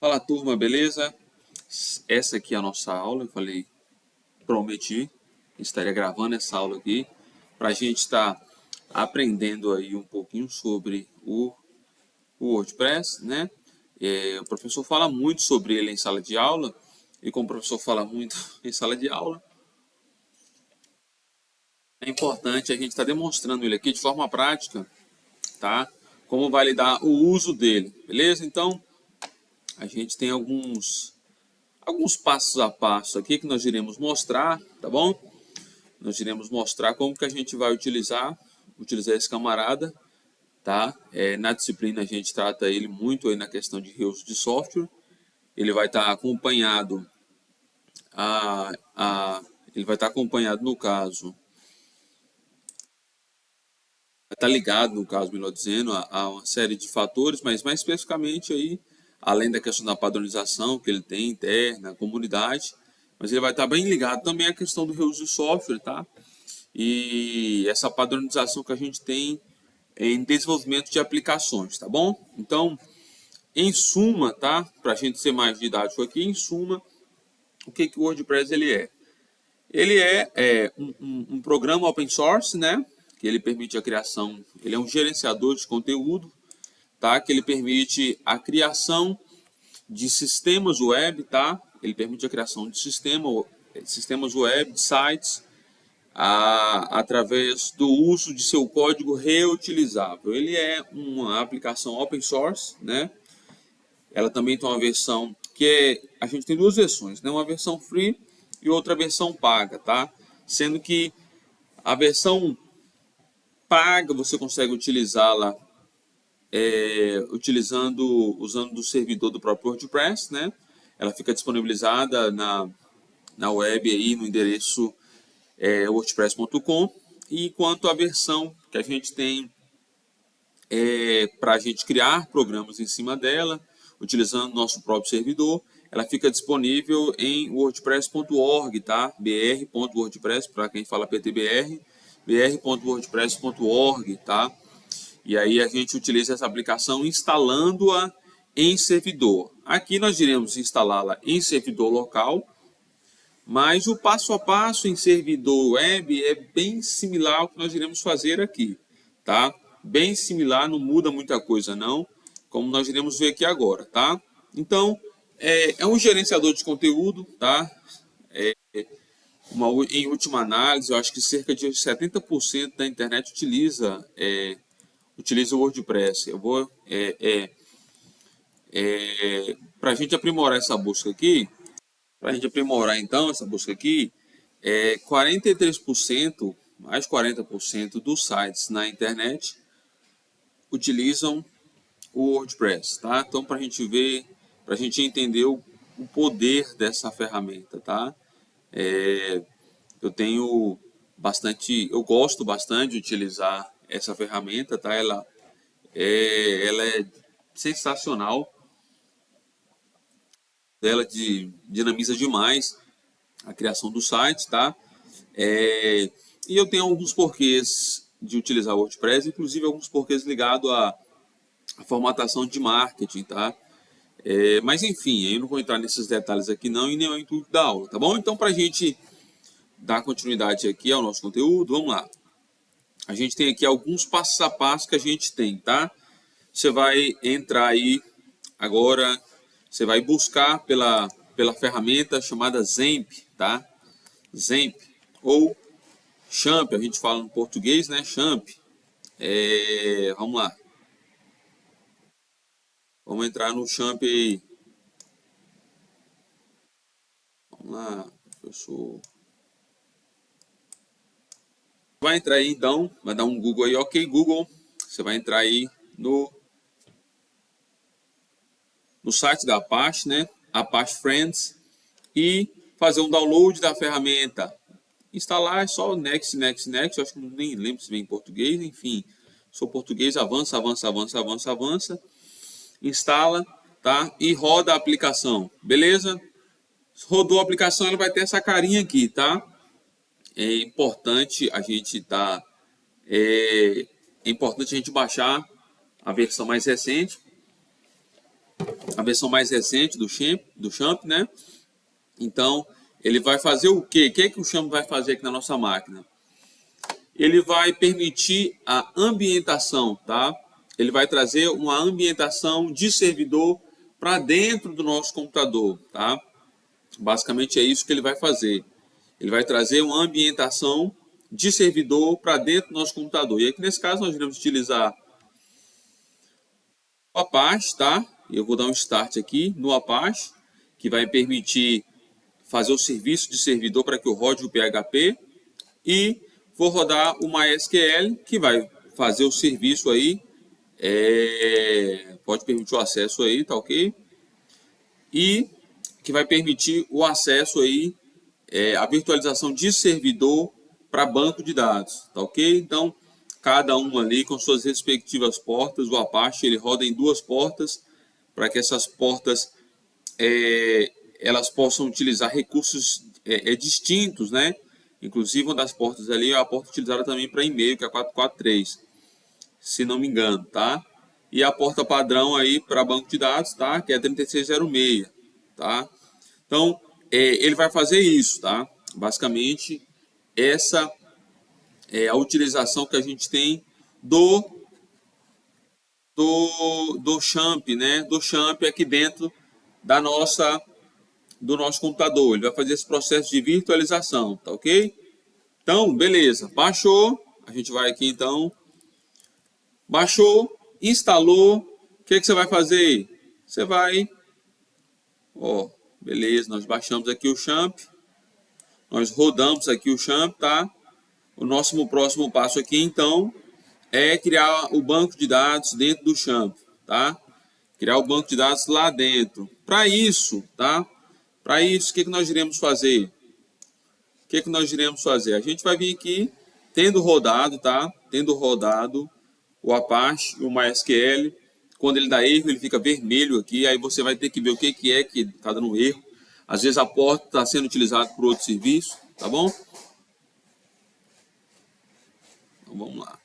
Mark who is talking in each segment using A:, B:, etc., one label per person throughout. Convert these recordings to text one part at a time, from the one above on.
A: Fala turma, beleza? Essa aqui é a nossa aula. Eu falei, prometi, estaria gravando essa aula aqui para a gente estar aprendendo aí um pouquinho sobre o WordPress, né? O professor fala muito sobre ele em sala de aula, e como o professor fala muito em sala de aula, é importante a gente estar demonstrando ele aqui de forma prática, tá? Como validar o uso dele, beleza? Então, a gente tem alguns passos a passo aqui que nós iremos mostrar, tá bom? Nós iremos mostrar como que a gente vai utilizar esse camarada, tá? Na disciplina a gente trata ele muito aí na questão de reuso de software. Ele vai estar acompanhado a, a ele vai estar acompanhado no caso, vai estar ligado no caso, melhor dizendo, a uma série de fatores, mas mais especificamente aí, além da questão da padronização que ele tem interna, comunidade, mas ele vai estar bem ligado também à questão do reuso de software, tá? E essa padronização que a gente tem em desenvolvimento de aplicações, tá bom? Então, em suma, tá? Para a gente ser mais didático aqui, em suma, o que o WordPress ele é? Ele é um programa open source, né? Que ele permite a criação, ele é um gerenciador de conteúdo, tá? Que ele permite a criação de sistemas web, tá? Ele permite a criação de sistemas web, de sites, através do uso de seu código reutilizável. Ele é uma aplicação open source, né? Ela também tem uma versão a gente tem duas versões, né? Uma versão free e outra versão paga, tá? Sendo que a versão paga você consegue utilizá-la usando do servidor do próprio WordPress, né? Ela fica disponibilizada na web aí no endereço wordpress.com. E quanto à versão que a gente tem para a gente criar programas em cima dela, utilizando nosso próprio servidor, ela fica disponível em wordpress.org, tá? br.wordpress, para quem fala PTBR, br.wordpress.org, tá? E aí a gente utiliza essa aplicação instalando-a em servidor. Aqui nós iremos instalá-la em servidor local, mas o passo a passo em servidor web é bem similar ao que nós iremos fazer aqui, tá? Bem similar, não muda muita coisa não, como nós iremos ver aqui agora, tá? Então, é um gerenciador de conteúdo, tá? Em última análise, eu acho que cerca de 70% da internet utiliza o WordPress. Eu vou para a gente aprimorar essa busca aqui, para a gente aprimorar então essa busca aqui, 43%, mais 40% dos sites na internet utilizam o WordPress, tá? Então, para a gente ver, para a gente entender o poder dessa ferramenta, tá? Eu gosto bastante de utilizar essa ferramenta, tá? Ela é sensacional, ela dinamiza demais a criação do site, tá? E eu tenho alguns porquês de utilizar o WordPress, inclusive alguns porquês ligados à formatação de marketing, tá? Mas enfim, eu não vou entrar nesses detalhes aqui não, e nem é o intuito da aula, tá bom? Então, para a gente dar continuidade aqui ao nosso conteúdo, vamos lá. A gente tem aqui alguns passos a passo que a gente tem, tá? Você vai entrar aí agora, você vai buscar pela ferramenta chamada Zemp, tá? Zemp, ou Champ, a gente fala no português, né? Champ. Vamos lá. Vamos entrar no Champ aí. Vamos lá, professor. Vai entrar aí então, vai dar um Google aí, ok Google. Você vai entrar aí no site da Apache, né? Apache Friends, e fazer um download da ferramenta. Instalar é só next, next, next. Eu acho que nem lembro se vem em português, enfim. Sou português, avança, avança, avança, avança, avança. Instala, tá? E roda a aplicação, beleza? Rodou a aplicação, ela vai ter essa carinha aqui, tá? É importante a gente é importante a gente baixar a versão mais recente. a versão mais recente do Champ, né? Então, ele vai fazer o quê? O que é que o Champ vai fazer aqui na nossa máquina? Ele vai permitir a ambientação, tá? Ele vai trazer uma ambientação de servidor para dentro do nosso computador, tá? Basicamente é isso que ele vai fazer. Ele vai trazer uma ambientação de servidor para dentro do nosso computador. E aqui nesse caso nós iremos utilizar o Apache, tá? Eu vou dar um start aqui no Apache, que vai permitir fazer o serviço de servidor para que eu rode o PHP. E vou rodar o MySQL, que vai fazer o serviço aí. Pode permitir o acesso aí, tá ok? E que vai permitir o acesso aí, a virtualização de servidor para banco de dados, tá ok? Então, cada um ali com suas respectivas portas. O Apache ele roda em duas portas, para que essas portas elas possam utilizar recursos distintos, né? Inclusive, uma das portas ali é a porta utilizada também para e-mail, que é a 443, se não me engano, tá? E a porta padrão aí para banco de dados, tá? Que é 3606, tá? Então, ele vai fazer isso, tá? Basicamente, essa é a utilização que a gente tem do Champ, né? Do Champ aqui dentro do nosso computador. Ele vai fazer esse processo de virtualização, tá ok? Então, beleza. Baixou. A gente vai aqui então. Baixou, instalou. O que você vai fazer? Você vai... Ó, beleza, nós baixamos aqui o Champ. Nós rodamos aqui o Champ, tá? O nosso próximo passo aqui, então, é criar o banco de dados dentro do Champ, tá? Criar o banco de dados lá dentro. Para isso, tá? Para isso, o que nós iremos fazer? O que nós iremos fazer? A gente vai vir aqui, tendo rodado, tá? Tendo rodado o Apache, o MySQL. Quando ele dá erro, ele fica vermelho aqui. Aí você vai ter que ver o que é que está dando erro. Às vezes a porta está sendo utilizada por outro serviço, tá bom? Então vamos lá.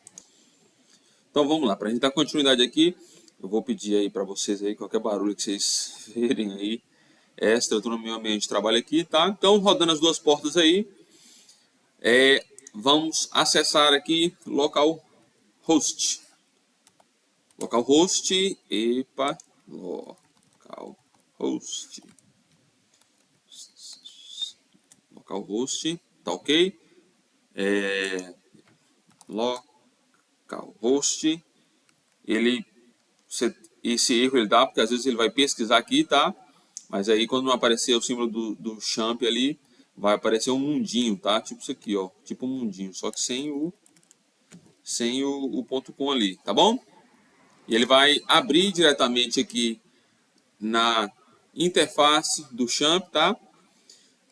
A: Então vamos lá, para a gente dar continuidade aqui, eu vou pedir aí para vocês aí, qualquer barulho que vocês verem aí, extra, eu estou no meu ambiente de trabalho aqui, tá? Então, rodando as duas portas aí, vamos acessar aqui localhost. Localhost, epa, localhost. Localhost, tá ok? Localhost, esse erro ele dá, porque às vezes ele vai pesquisar aqui, tá? Mas aí quando não aparecer o símbolo do Champ ali, vai aparecer um mundinho, tá? Tipo isso aqui, ó, tipo um mundinho, só que sem o ponto .com ali, tá bom? E ele vai abrir diretamente aqui na interface do Champ, tá?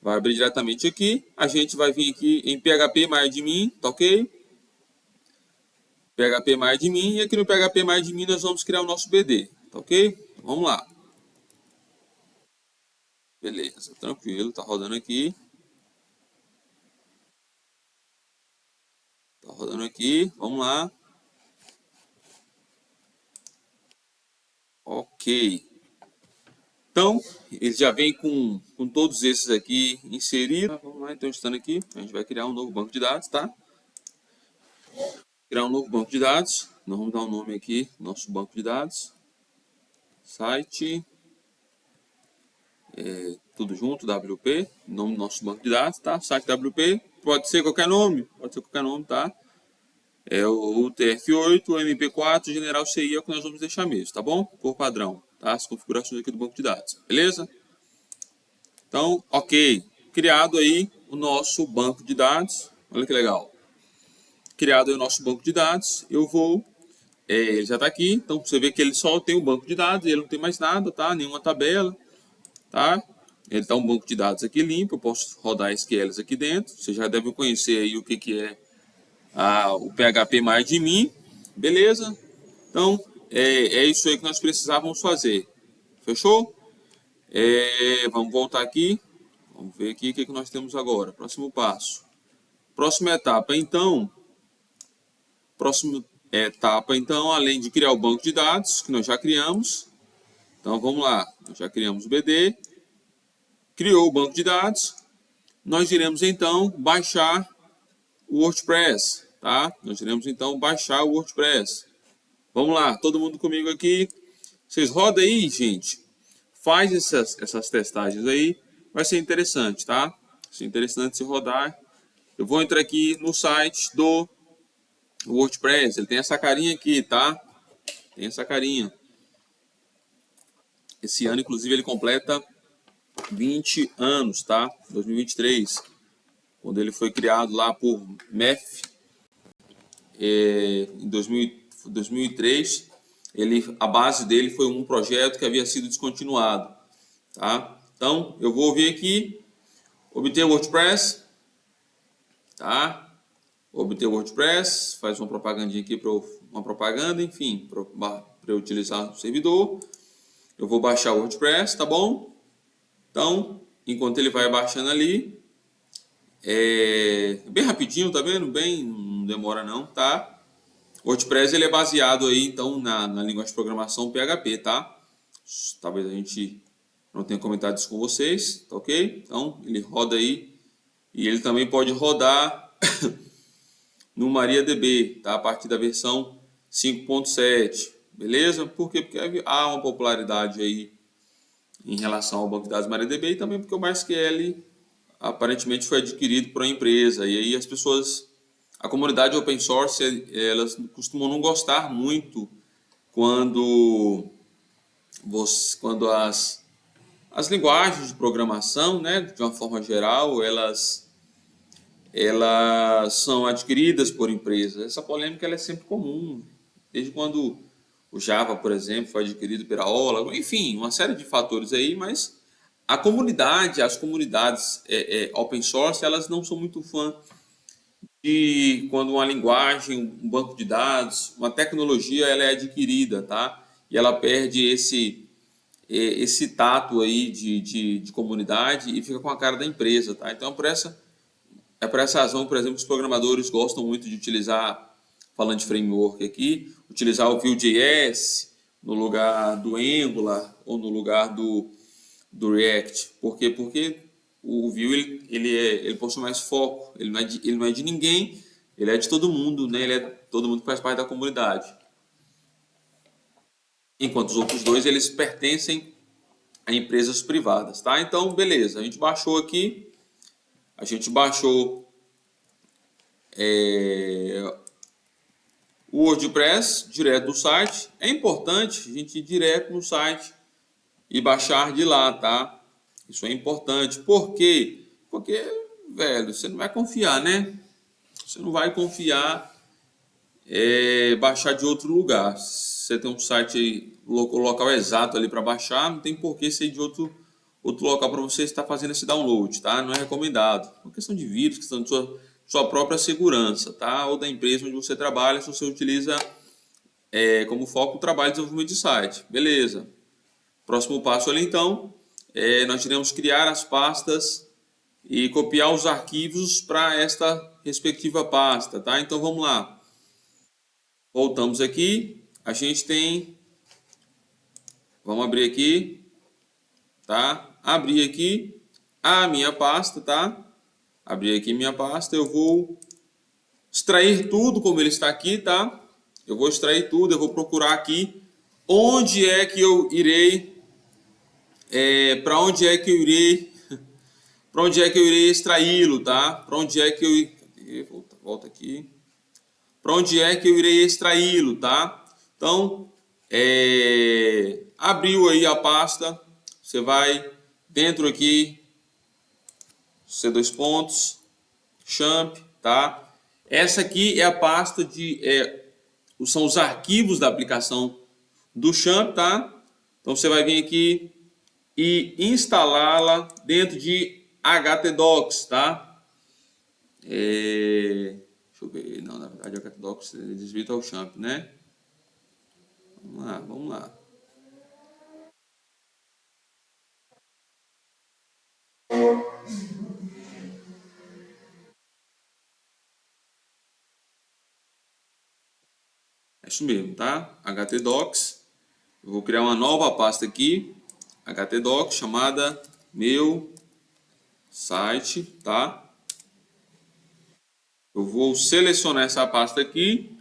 A: Vai abrir diretamente aqui. A gente vai vir aqui em php-myadmin, tá ok? php-myadmin, e aqui no php-myadmin nós vamos criar o nosso BD, tá ok? Vamos lá. Beleza, tranquilo, tá rodando aqui. Tá rodando aqui, vamos lá. Ok. Então, ele já vem com todos esses aqui inseridos. Vamos lá, então, estando aqui, a gente vai criar um novo banco de dados, tá? Criar um novo banco de dados. Nós vamos dar um nome aqui, nosso banco de dados. Site. Tudo junto, WP. Nome do nosso banco de dados, tá? Site WP. Pode ser qualquer nome, tá? É o UTF-8, o MP4, General CI é o que nós vamos deixar mesmo, tá bom? Por padrão, tá? As configurações aqui do banco de dados, beleza? Então, ok. Criado aí o nosso banco de dados. Olha que legal. Criado aí o nosso banco de dados. Eu vou... ele já está aqui. Então, você vê que ele só tem um banco de dados. Ele não tem mais nada, tá? Nenhuma tabela, tá? Ele está um banco de dados aqui limpo. Eu posso rodar SQLs aqui dentro. Você já deve conhecer aí o que é o php-myadmin. Beleza? Então, é isso aí que nós precisávamos fazer. Fechou? Vamos voltar aqui. Vamos ver aqui o que nós temos agora. Próximo passo. Próxima etapa, então, além de criar o banco de dados, que nós já criamos, Então vamos lá, nós já criamos o BD, criou o banco de dados, nós iremos então baixar o WordPress, tá? Nós iremos então baixar o WordPress. Vamos lá, todo mundo comigo aqui. Vocês rodam aí, gente. Faz essas testagens aí. Vai ser interessante, tá? Vai ser interessante se rodar. Eu vou entrar aqui no site do WordPress. Ele tem essa carinha aqui, tá? Tem essa carinha. Esse ano, inclusive, ele completa 20 anos, tá? 2023. Quando ele foi criado lá por MEF, em 2003, a base dele foi um projeto que havia sido descontinuado, tá? Então, eu vou vir aqui, obter o WordPress, tá? Obter o WordPress, faz uma propagandinha aqui para uma propaganda, enfim, para eu utilizar o servidor. Eu vou baixar o WordPress, tá bom? Então, enquanto ele vai baixando ali, bem rapidinho, tá vendo? Bem, não demora não, tá? O WordPress ele é baseado aí, então, na linguagem de programação PHP, tá? Talvez a gente não tenha comentado isso com vocês, tá ok? Então, ele roda aí e ele também pode rodar no MariaDB, tá? A partir da versão 5.7, beleza? Por quê? Porque há uma popularidade aí em relação ao banco de dados MariaDB e também porque o MySQL aparentemente foi adquirido por uma empresa e aí as pessoas, a comunidade open source, elas costumam não gostar muito quando as linguagens de programação, né, de uma forma geral, elas são adquiridas por empresas. Essa polêmica ela é sempre comum, desde quando o Java, por exemplo, foi adquirido pela Oracle, enfim, uma série de fatores aí, mas a comunidade, as comunidades open source, elas não são muito fã de quando uma linguagem, um banco de dados, uma tecnologia, ela é adquirida, tá? E ela perde esse tato aí de comunidade e fica com a cara da empresa, tá? Então, por essa razão, por exemplo, os programadores gostam muito de utilizar, falando de framework aqui, utilizar o Vue.js no lugar do Angular ou no lugar do React. Por quê? Porque o Vue ele possui mais foco, ele não é de ninguém, ele é de todo mundo, né? Ele é todo mundo que faz parte da comunidade. Enquanto os outros dois, eles pertencem a empresas privadas, tá? Então, beleza, a gente baixou aqui, a gente baixou o WordPress direto do site. É importante a gente ir direto no site e baixar de lá, tá? Isso é importante. Por quê? Porque, velho, você não vai confiar, né? Você não vai confiar baixar de outro lugar. Se você tem um site aí, o local exato ali para baixar, não tem por que ser de outro local para você estar fazendo esse download, tá? Não é recomendado. É uma questão de vírus, questão de sua própria segurança, tá? Ou da empresa onde você trabalha, se você utiliza como foco o trabalho de desenvolvimento de site. Beleza. Próximo passo ali, então, nós iremos criar as pastas e copiar os arquivos para esta respectiva pasta, tá? Então, vamos lá. Voltamos aqui. A gente tem... Vamos abrir aqui, tá? Abrir aqui a minha pasta, tá? Abrir aqui minha pasta. Eu vou extrair tudo como ele está aqui, tá? Eu vou extrair tudo, eu vou procurar aqui onde é que eu irei... para onde é que eu irei... Para onde é que eu irei extraí-lo, tá? Para onde é que eu... Volta aqui. Para onde é que eu irei extraí-lo, tá? Então, abriu aí a pasta, você vai dentro aqui, C2 pontos, champ, tá? Essa aqui é a pasta são os arquivos da aplicação do champ, tá? Então você vai vir aqui e instalá-la dentro de htdocs, tá? Deixa eu ver, não, na verdade o htdocs desvita o champ, né? Vamos lá, vamos lá. É isso mesmo, tá? htdocs. Eu vou criar uma nova pasta aqui, htdoc, chamada meu site, tá? Eu vou selecionar essa pasta aqui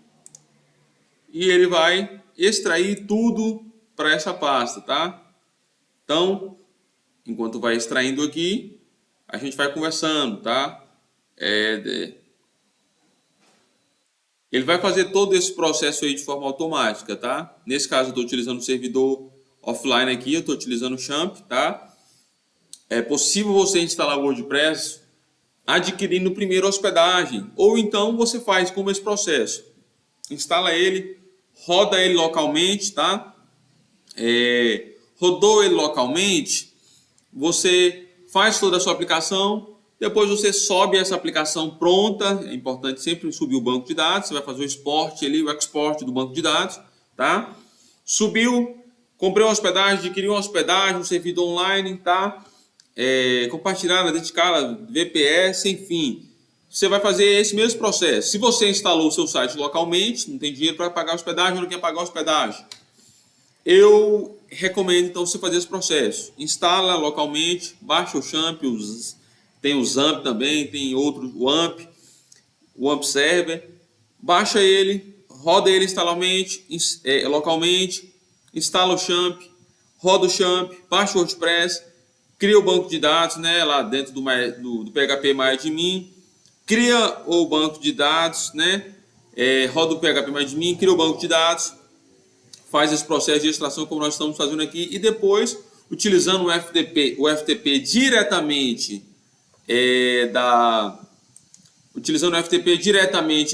A: e ele vai extrair tudo para essa pasta, tá? Então, enquanto vai extraindo aqui, a gente vai conversando, tá? Ele vai fazer todo esse processo aí de forma automática, tá? Nesse caso, eu estou utilizando o servidor offline aqui, eu estou utilizando o Champ, tá? É possível você instalar o WordPress adquirindo primeiro a hospedagem, ou então você faz como esse processo. Instala ele, roda ele localmente, tá? Rodou ele localmente, você faz toda a sua aplicação, depois você sobe essa aplicação pronta. É importante sempre subir o banco de dados, você vai fazer o export ali, o export do banco de dados, tá? Subiu, comprei uma hospedagem, adquiri uma hospedagem, um servidor online, tá? Compartilhar, dedicar VPS, enfim. Você vai fazer esse mesmo processo. Se você instalou o seu site localmente, não tem dinheiro para pagar hospedagem, ou não quer pagar hospedagem, eu recomendo então você fazer esse processo. Instala localmente, baixa o Champ, tem o Zamp também, tem outros, o AMP Server. Baixa ele, roda ele localmente, instala o Champ, roda o Champ, baixa o WordPress, cria o banco de dados, né, lá dentro do PHP MyAdmin, cria o banco de dados, né, roda o PHP MyAdmin, cria o banco de dados, faz esse processo de extração como nós estamos fazendo aqui, e depois, utilizando o FTP diretamente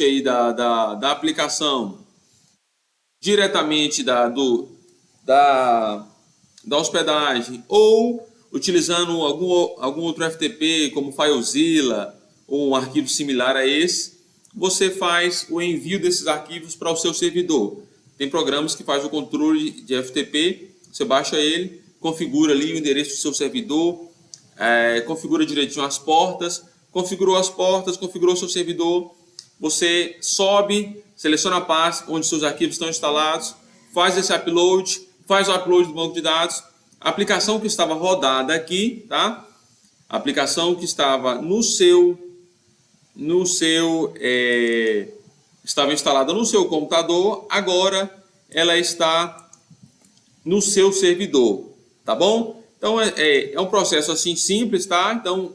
A: aí da aplicação, diretamente da hospedagem, ou utilizando algum outro FTP, como FileZilla, ou um arquivo similar a esse, você faz o envio desses arquivos para o seu servidor. Tem programas que fazem o controle de FTP, você baixa ele, configura ali o endereço do seu servidor, configura direitinho as portas, configurou o seu servidor, você sobe, seleciona a pasta onde seus arquivos estão instalados, faz esse upload, faz o upload do banco de dados, a aplicação que estava rodada aqui, tá? A aplicação que estava estava instalada no seu computador, agora ela está no seu servidor, tá bom? Então é um processo assim simples, tá? Então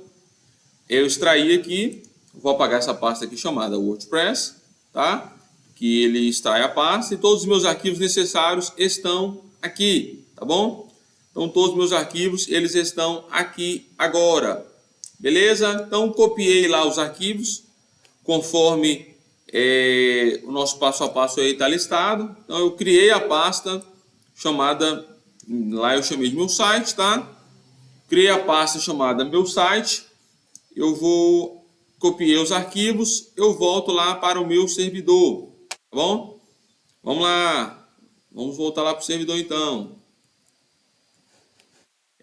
A: eu extraí aqui, vou apagar essa pasta aqui chamada WordPress, tá? Que ele extrai a pasta e todos os meus arquivos necessários estão aqui, tá bom? Então todos os meus arquivos, eles estão aqui agora, beleza? Então copiei lá os arquivos, conforme o nosso passo a passo aí está listado. Então eu criei a pasta chamada, lá eu chamei de meu site, tá? Criei a pasta chamada meu site, copiei os arquivos, eu volto lá para o meu servidor, tá bom? Vamos lá, vamos voltar lá para o servidor então.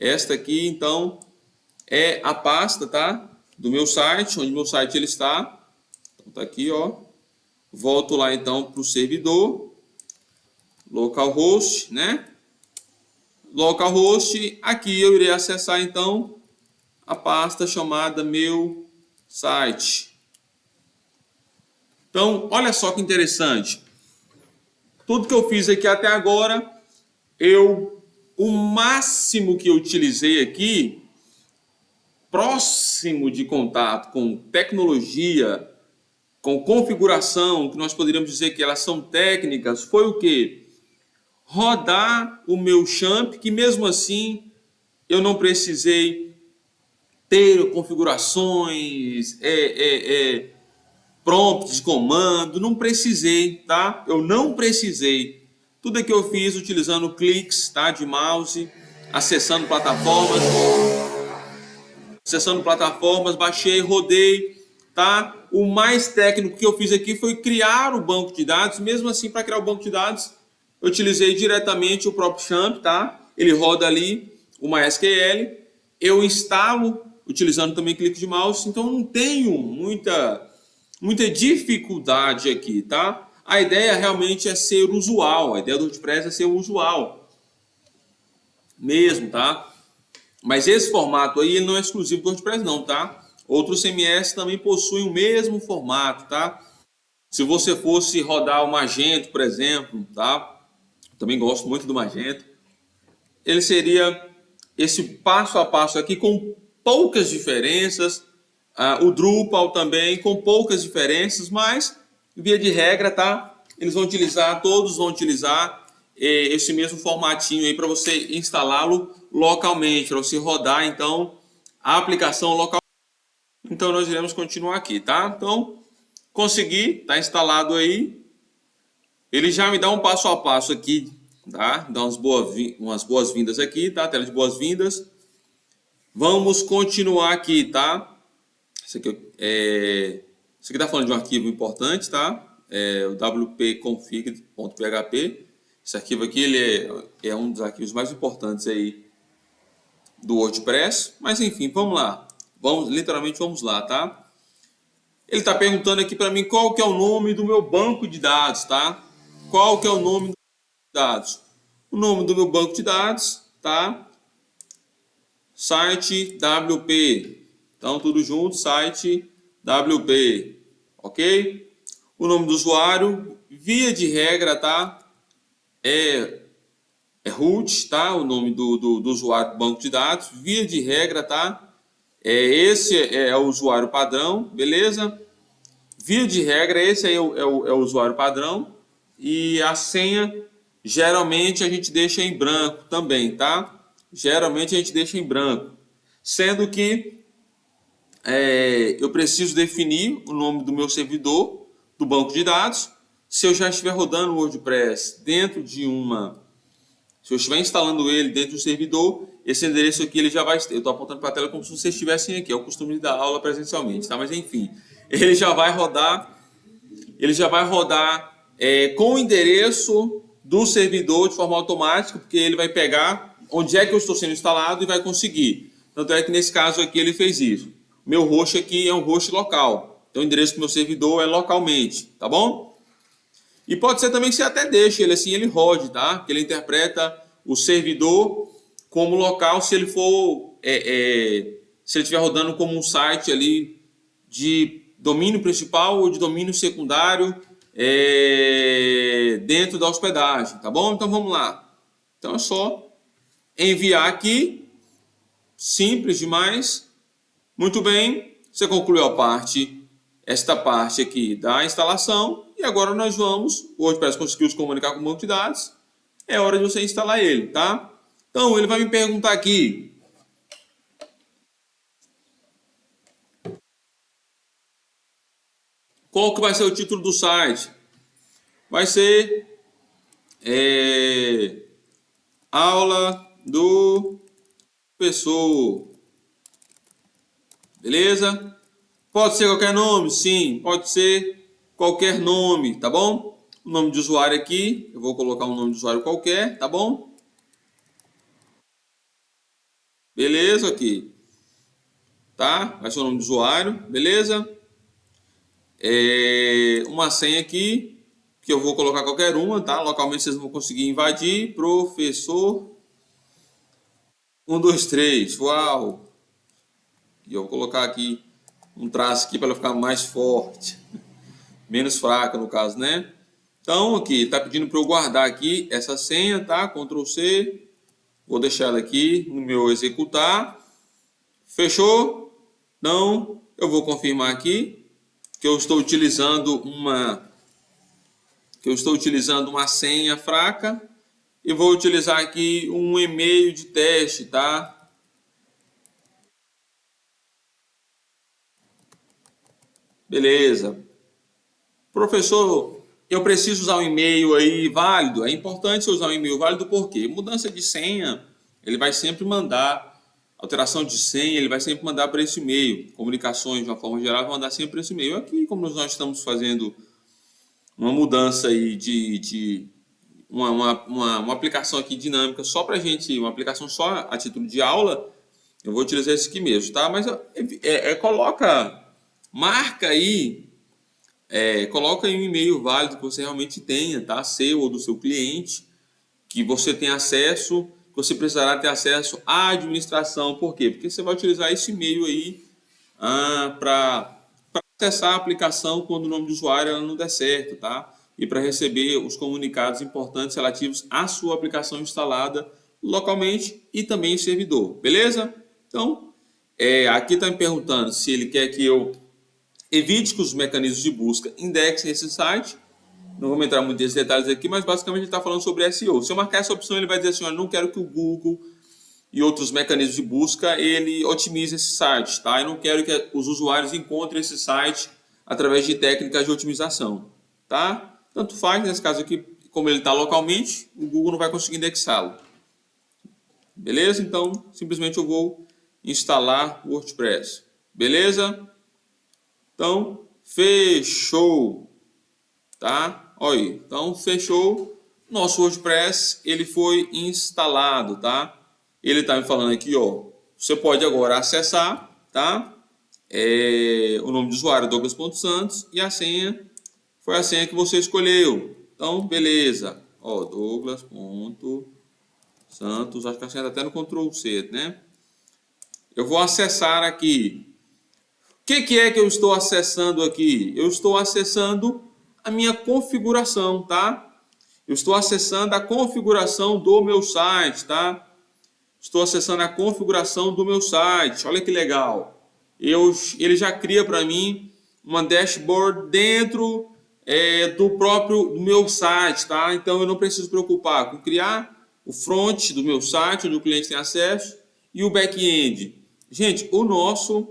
A: Esta aqui então é a pasta, tá? Do meu site, onde meu site ele está. Então tá aqui, ó. Volto lá então para o servidor, localhost, né? Localhost, aqui eu irei acessar então a pasta chamada meu site. Então, olha só que interessante. Tudo que eu fiz aqui até agora, o máximo que eu utilizei aqui, próximo de contato com tecnologia, com configuração, que nós poderíamos dizer que elas são técnicas, foi o quê? Rodar o meu Champ, que mesmo assim eu não precisei ter configurações, prompts de comando, não precisei, tá? Eu não precisei. Tudo é que eu fiz utilizando cliques, tá, de mouse, acessando plataformas, baixei, rodei, tá? O mais técnico que eu fiz aqui foi criar o banco de dados. Mesmo assim, para criar o banco de dados, eu utilizei diretamente o próprio Champ, tá? Ele roda ali o MySQL, eu instalo utilizando também clique de mouse, então não tenho muita dificuldade aqui, tá? A ideia realmente é ser usual, a ideia do WordPress é ser usual. mesmo, tá? Mas esse formato aí ele não é exclusivo do WordPress não, tá? Outros CMS também possuem o mesmo formato, tá? Se você fosse rodar o Magento, por exemplo, tá? Também gosto muito do Magento. Ele seria esse passo a passo aqui com poucas diferenças. O Drupal também com poucas diferenças, mas via de regra, tá? Todos vão utilizar esse mesmo formatinho aí para você instalá-lo localmente, para você rodar então a aplicação local. Então nós iremos continuar aqui, tá? Então consegui, tá instalado aí. Ele já me dá um passo a passo aqui, tá? Dá umas boas-vindas aqui, tá? Tela de boas-vindas. Vamos continuar aqui, tá? Isso aqui tá falando de um arquivo importante, tá? O wp-config.php. Esse arquivo aqui ele é um dos arquivos mais importantes aí do WordPress. Mas enfim, vamos lá. Literalmente vamos lá, tá? Ele está perguntando aqui para mim qual que é o nome do meu banco de dados, tá? Qual que é o nome dos dados? O nome do meu banco de dados, tá? Site WP. Então, tudo junto, site WP, ok? O nome do usuário, via de regra, tá? É root, tá? O nome do usuário do banco de dados, via de regra, tá? Esse é o usuário padrão, beleza? Via de regra, esse aí é o usuário padrão. E a senha, geralmente a gente deixa em branco também, tá? Geralmente a gente deixa em branco. Sendo que eu preciso definir o nome do meu servidor, do banco de dados. Se eu já estiver rodando o WordPress dentro de se eu estiver instalando ele dentro do servidor, esse endereço aqui ele já vai... Eu estou apontando para a tela como se vocês estivessem aqui. É o costume de dar aula presencialmente, tá? Mas enfim, ele já vai rodar com o endereço do servidor de forma automática, porque ele vai pegar onde é que eu estou sendo instalado e vai conseguir. Tanto é que nesse caso aqui ele fez isso. Meu host aqui é um host local. Então o endereço do meu servidor é localmente, tá bom? E pode ser também que você até deixe ele assim, ele rode, tá? Porque ele interpreta o servidor como local se ele for... se ele estiver rodando como um site ali de domínio principal ou de domínio secundário dentro da hospedagem, tá bom? Então vamos lá. Então é só enviar aqui, simples demais. Muito bem, você concluiu esta parte aqui da instalação e agora o WordPress conseguiu se comunicar com o banco de dados, é hora de você instalar ele, tá? Então ele vai me perguntar aqui, qual que vai ser o título do site? Vai ser aula do professor. Beleza? Pode ser qualquer nome? Sim, pode ser qualquer nome, tá bom? O nome de usuário aqui, eu vou colocar um nome de usuário qualquer, tá bom? Beleza, aqui. Tá? Vai ser o nome de usuário, beleza? Uma senha aqui, que eu vou colocar qualquer uma, tá? Localmente vocês vão conseguir invadir. Professor 123, uau! E eu vou colocar aqui um traço aqui para ela ficar mais forte, menos fraca no caso, né? Então aqui, está pedindo para eu guardar aqui essa senha, tá? Ctrl C, vou deixar ela aqui no meu executar. Fechou? Então eu vou confirmar aqui que eu estou utilizando uma senha fraca e vou utilizar aqui um e-mail de teste, tá? Beleza. Professor, eu preciso usar um e-mail aí válido? É importante você usar um e-mail válido porque mudança de senha, ele vai sempre mandar, alteração de senha, ele vai sempre mandar para esse e-mail. Comunicações, de uma forma geral, vai mandar sempre para esse e-mail. Aqui, como nós estamos fazendo uma mudança aí de uma aplicação aqui dinâmica só para gente, uma aplicação só a título de aula, eu vou utilizar esse aqui mesmo, tá? Mas marca aí, coloca aí um e-mail válido que você realmente tenha, tá? Seu ou do seu cliente, que você tenha acesso, que você precisará ter acesso à administração. Por quê? Porque você vai utilizar esse e-mail aí para acessar a aplicação quando o nome de usuário ela não der certo, tá? E para receber os comunicados importantes relativos à sua aplicação instalada localmente e também em servidor, beleza? Então, aqui está me perguntando se ele quer que eu evite que os mecanismos de busca indexem esse site. Não vou entrar muito nesses detalhes aqui, mas basicamente ele está falando sobre SEO. Se eu marcar essa opção, ele vai dizer assim, olha, não quero que o Google e outros mecanismos de busca ele otimize esse site, tá? Eu não quero que os usuários encontrem esse site através de técnicas de otimização, tá? Tanto faz, nesse caso aqui, como ele está localmente, o Google não vai conseguir indexá-lo. Beleza? Então, simplesmente eu vou instalar o WordPress. Beleza? Então, fechou. Tá? Olha aí. Então, fechou. Nosso WordPress, ele foi instalado, tá? Ele está me falando aqui, ó. Você pode agora acessar, tá? O nome de usuário Douglas.Santos e a senha foi a senha que você escolheu. Então, beleza. Ó, Douglas.Santos, acho que a senha está até no Ctrl C, né? Eu vou acessar aqui. O que é que eu estou acessando aqui? Eu estou acessando a minha configuração, tá? Eu estou acessando a configuração do meu site, tá? Estou acessando a configuração do meu site. Olha que legal. Ele já cria para mim uma dashboard dentro do meu site, tá? Então eu não preciso preocupar com criar o front do meu site, onde o cliente tem acesso, e o back-end. Gente, o nosso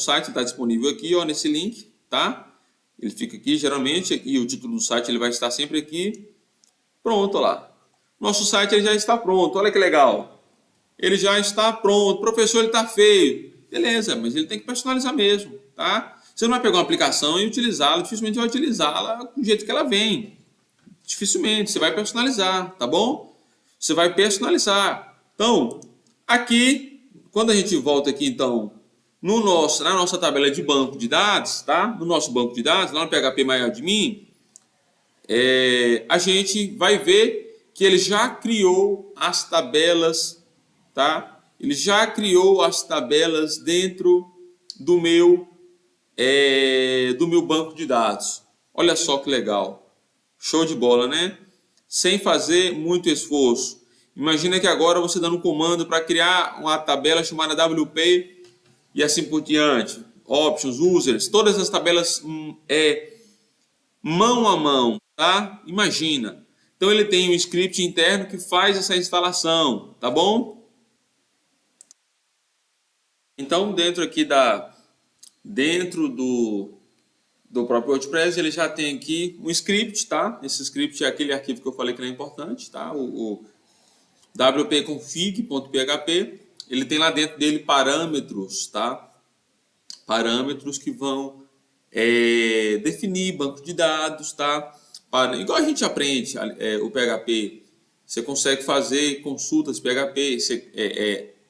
A: site está disponível aqui, ó, nesse link, tá? Ele fica aqui, geralmente, aqui o título do site ele vai estar sempre aqui. Pronto, ó lá. Nosso site ele já está pronto, olha que legal. Ele já está pronto. Professor, ele está feio. Beleza, mas ele tem que personalizar mesmo, tá? Você não vai pegar uma aplicação e utilizá-la, dificilmente vai utilizá-la do jeito que ela vem. Dificilmente, você vai personalizar, tá bom? Você vai personalizar. Então, aqui, quando a gente volta aqui, então, na nossa tabela de banco de dados, tá? No nosso banco de dados, lá no PHP MyAdmin, a gente vai ver que ele já criou as tabelas, tá? Ele já criou as tabelas dentro do meu banco de dados. Olha só que legal. Show de bola, né? Sem fazer muito esforço. Imagina que agora você dando um comando para criar uma tabela chamada WP e assim por diante, options, users, todas as tabelas mão a mão, tá? Imagina. Então ele tem um script interno que faz essa instalação, tá bom? Então dentro do próprio WordPress ele já tem aqui um script, tá? Esse script é aquele arquivo que eu falei que é importante, tá? O wp-config.php. Ele tem lá dentro dele parâmetros, tá? Parâmetros que vão definir banco de dados, tá? Igual a gente aprende o PHP, você consegue fazer consultas PHP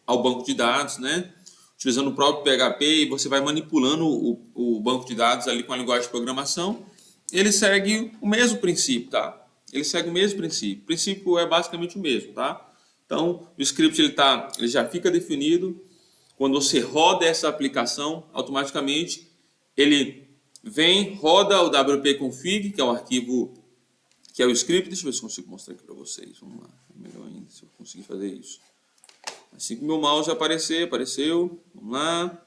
A: ao banco de dados, né? Utilizando o próprio PHP e você vai manipulando o banco de dados ali com a linguagem de programação. Ele segue o mesmo princípio, tá? Ele segue o mesmo princípio. O princípio é basicamente o mesmo, tá? Então, o script ele já fica definido. Quando você roda essa aplicação, automaticamente ele roda o wp-config, que é o arquivo, que é o script. Deixa eu ver se eu consigo mostrar aqui para vocês. Vamos lá, melhor ainda se eu conseguir fazer isso. Assim que o meu mouse apareceu. Vamos lá.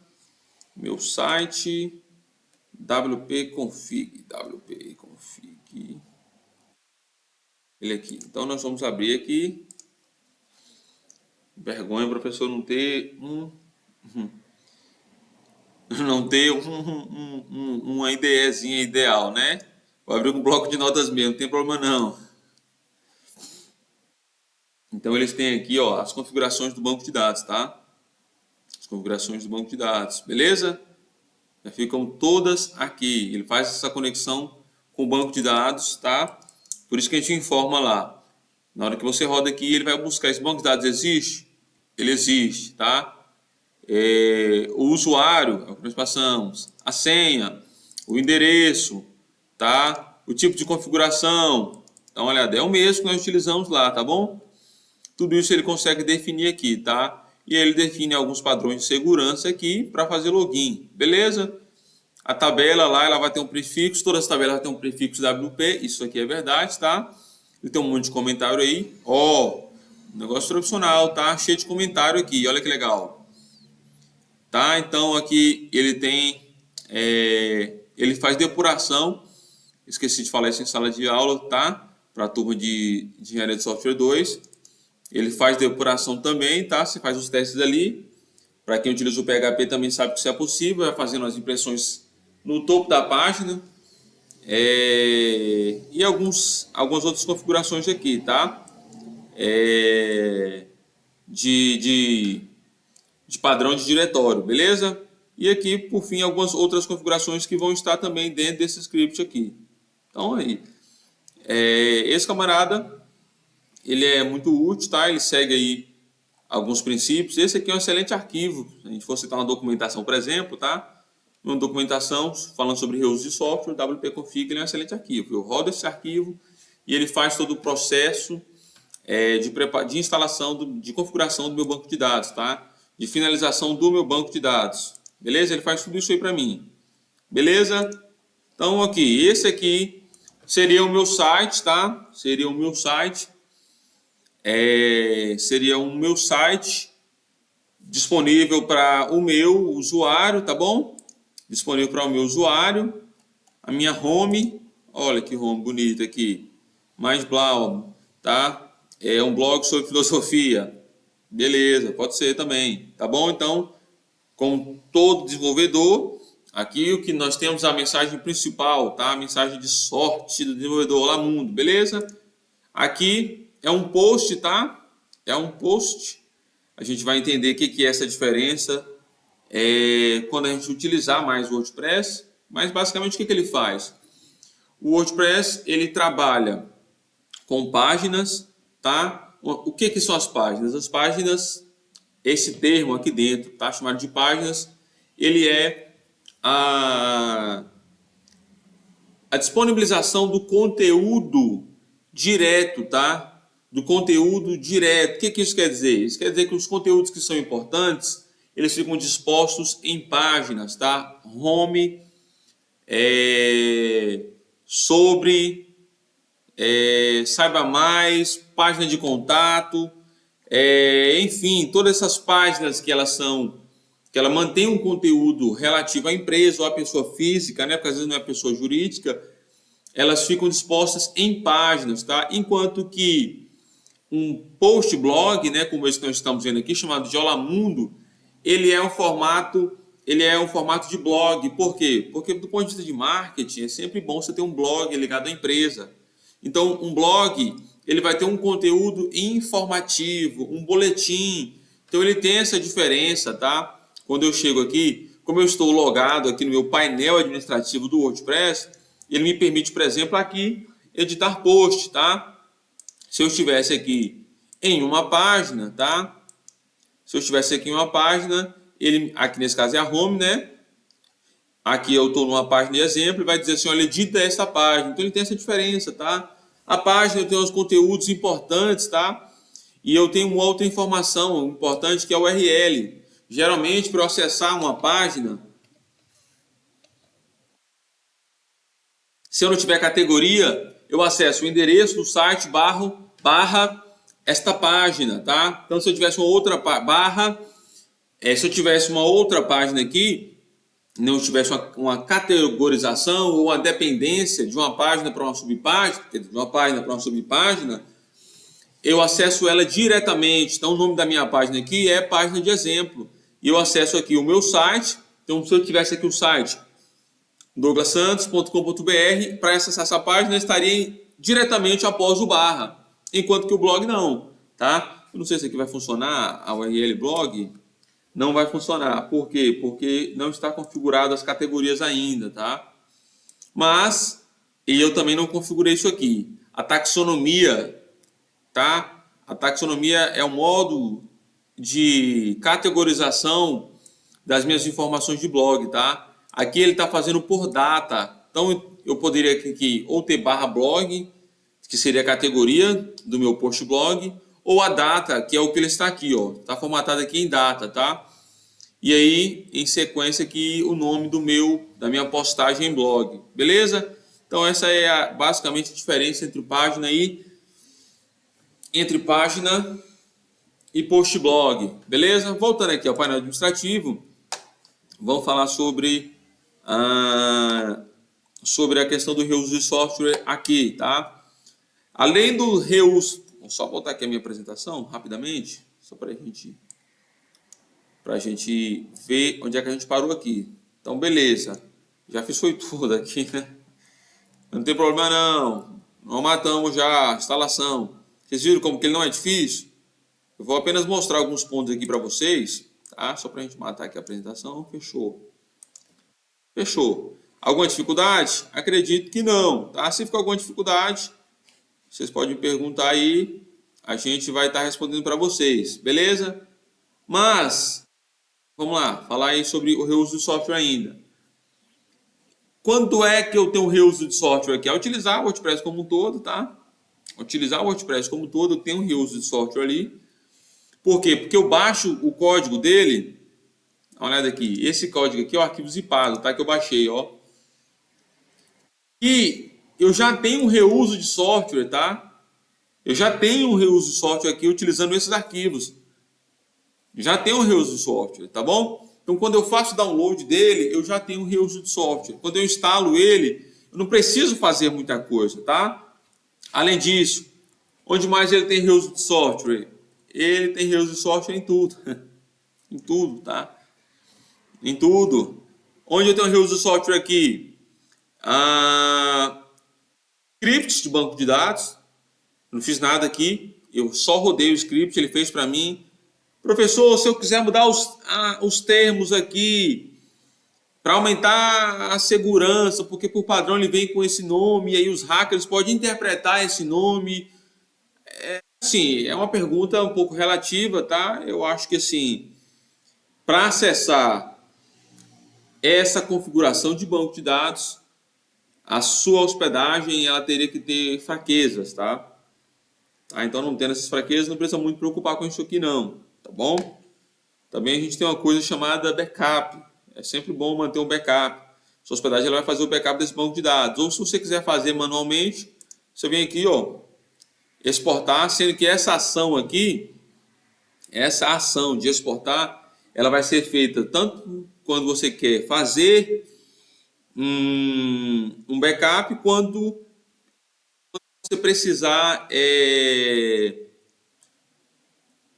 A: Meu site, wp-config. Ele aqui. Então nós vamos abrir aqui. Vergonha, professor, não ter uma IDEzinha ideal, né? Vou abrir um bloco de notas mesmo, não tem problema não. Então eles têm aqui, ó, as configurações do banco de dados, tá? As configurações do banco de dados, beleza? Já ficam todas aqui. Ele faz essa conexão com o banco de dados, tá? Por isso que a gente informa lá. Na hora que você roda aqui, ele vai buscar esse banco de dados existe? Ele existe, tá? O usuário, é o que nós passamos, a senha, o endereço, tá? O tipo de configuração, dá uma olhada, é o mesmo que nós utilizamos lá, tá bom? Tudo isso ele consegue definir aqui, tá? E ele define alguns padrões de segurança aqui para fazer login, beleza? A tabela lá, ela vai ter um prefixo, todas as tabelas vão ter um prefixo WP, isso aqui é verdade, tá? Ele tem um monte de comentário aí, ó, negócio profissional, tá? Cheio de comentário aqui, olha que legal. Tá? Então aqui ele tem, ele faz depuração, esqueci de falar isso em sala de aula, tá? Para a turma de Engenharia de Software 2. Ele faz depuração também, tá? Você faz os testes ali. Para quem utiliza o PHP também sabe que isso é possível, vai fazendo as impressões no topo da página. E algumas outras configurações aqui, tá? De padrão de diretório, beleza? E aqui, por fim, algumas outras configurações que vão estar também dentro desse script aqui. Então, aí, esse camarada, ele é muito útil, tá? Ele segue aí alguns princípios. Esse aqui é um excelente arquivo. Se a gente for citar uma documentação, por exemplo, tá? Uma documentação falando sobre reuso de software, o wp-config ele é um excelente arquivo. Eu rodo esse arquivo e ele faz todo o processo de instalação, de configuração do meu banco de dados, tá? De finalização do meu banco de dados. Beleza? Ele faz tudo isso aí para mim. Beleza? Então, aqui, esse aqui seria o meu site, tá? Seria o meu site. Seria o meu site disponível para o meu usuário, tá bom? Disponível para o meu usuário. A minha home, olha que home bonita aqui. Mindblau, tá? É um blog sobre filosofia. Beleza, pode ser também, tá bom? Então, como todo desenvolvedor, aqui o que nós temos é a mensagem principal, tá? A mensagem de sorte do desenvolvedor. Olá, mundo, beleza? Aqui é um post, tá? É um post. A gente vai entender o que é essa diferença quando a gente utilizar mais o WordPress. Mas basicamente o que ele faz? O WordPress ele trabalha com páginas, tá? O que são as páginas? As páginas, esse termo aqui dentro, tá? Chamado de páginas, ele é a disponibilização do conteúdo direto, tá? Do conteúdo direto. O que isso quer dizer? Isso quer dizer que os conteúdos que são importantes, eles ficam dispostos em páginas, tá? Home, sobre, saiba mais, página de contato, enfim, todas essas páginas que ela mantém um conteúdo relativo à empresa ou à pessoa física, né? Porque às vezes não é pessoa jurídica, elas ficam dispostas em páginas, tá? Enquanto que um post blog, né, como esse que nós estamos vendo aqui, chamado de Olá Mundo, ele é um formato de blog. Por quê? Porque do ponto de vista de marketing é sempre bom você ter um blog ligado à empresa. Então, um blog, ele vai ter um conteúdo informativo, um boletim. Então, ele tem essa diferença, tá? Quando eu chego aqui, como eu estou logado aqui no meu painel administrativo do WordPress, ele me permite, por exemplo, aqui, editar post, tá? Se eu estivesse aqui em uma página, tá? Se eu estivesse aqui em uma página, aqui nesse caso é a home, né? Aqui eu estou numa página de exemplo e vai dizer assim, olha, edita essa página. Então ele tem essa diferença, tá? A página eu tenho os conteúdos importantes, tá? E eu tenho uma outra informação importante que é o URL. Geralmente, para eu acessar uma página, se eu não tiver categoria, eu acesso o endereço do site barra esta página, tá? Então, se eu tivesse uma outra se eu tivesse uma outra página aqui, não tivesse uma categorização ou uma dependência de uma página para uma subpágina, de uma página para uma subpágina, eu acesso ela diretamente. Então, o nome da minha página aqui é página de exemplo. E eu acesso aqui o meu site. Então, se eu tivesse aqui o site douglassantos.com.br, para acessar essa página, eu estaria diretamente após o barra. Enquanto que o blog não, tá? Eu não sei se aqui vai funcionar a URL blog. Não vai funcionar. Por quê? Porque não está configurado as categorias ainda, tá? Mas, e eu também não configurei isso aqui. A taxonomia, tá? A taxonomia é um modo de categorização das minhas informações de blog, tá? Aqui ele está fazendo por data. Então, eu poderia aqui ou ter barra blog, que seria a categoria do meu post blog, ou a data, que é o que ele está aqui, ó. Está formatado aqui em data, tá? E aí, em sequência aqui, o nome da minha postagem em blog, beleza? Então essa é basicamente a diferença entre página e post blog, beleza? Voltando aqui ao painel administrativo, vamos falar sobre a questão do reuso de software aqui, tá? Além do reuso, vou só voltar aqui a minha apresentação rapidamente, só para a gente ver onde é que a gente parou aqui. Então, beleza. Já fiz foi tudo aqui, né? Não tem problema não. Não matamos já a instalação. Vocês viram como que ele não é difícil? Eu vou apenas mostrar alguns pontos aqui para vocês, tá? Só para a gente matar aqui a apresentação. Fechou. Fechou. Alguma dificuldade? Acredito que não, tá? Se ficar alguma dificuldade, vocês podem perguntar aí. A gente vai estar respondendo para vocês, beleza? Mas, vamos lá, falar aí sobre o reuso de software ainda. Quando é que eu tenho reuso de software aqui? É utilizar o WordPress como um todo, tá? Utilizar o WordPress como um todo, eu tenho um reuso de software ali. Por quê? Porque eu baixo o código dele. Dá uma olhada aqui. Esse código aqui é o arquivo zipado, tá? Que eu baixei, ó. E eu já tenho um reuso de software, tá? Eu já tenho um reuso de software aqui utilizando esses arquivos. Já tenho um reuso de software, tá bom? Então, quando eu faço download dele, eu já tenho um reuso de software. Quando eu instalo ele, eu não preciso fazer muita coisa, tá? Além disso, onde mais ele tem reuso de software? Ele tem reuso de software em tudo. Em tudo, tá? Em tudo. Onde eu tenho reuso de software aqui? Scripts de banco de dados. Não fiz nada aqui. Eu só rodei o script, ele fez para mim. Professor, se eu quiser mudar os termos aqui para aumentar a segurança, porque por padrão ele vem com esse nome, e aí os hackers podem interpretar esse nome. Assim, é uma pergunta um pouco relativa, tá? Eu acho que assim, para acessar essa configuração de banco de dados, a sua hospedagem ela teria que ter fraquezas, tá? Então, não tendo essas fraquezas, não precisa muito preocupar com isso aqui não, tá bom? Também a gente tem uma coisa chamada backup. É sempre bom manter um backup. Sua hospedagem ela vai fazer o backup desse banco de dados. Ou se você quiser fazer manualmente, você vem aqui, ó, exportar, sendo que essa ação aqui, essa ação de exportar, ela vai ser feita tanto quando você quer fazer um backup, quando você precisar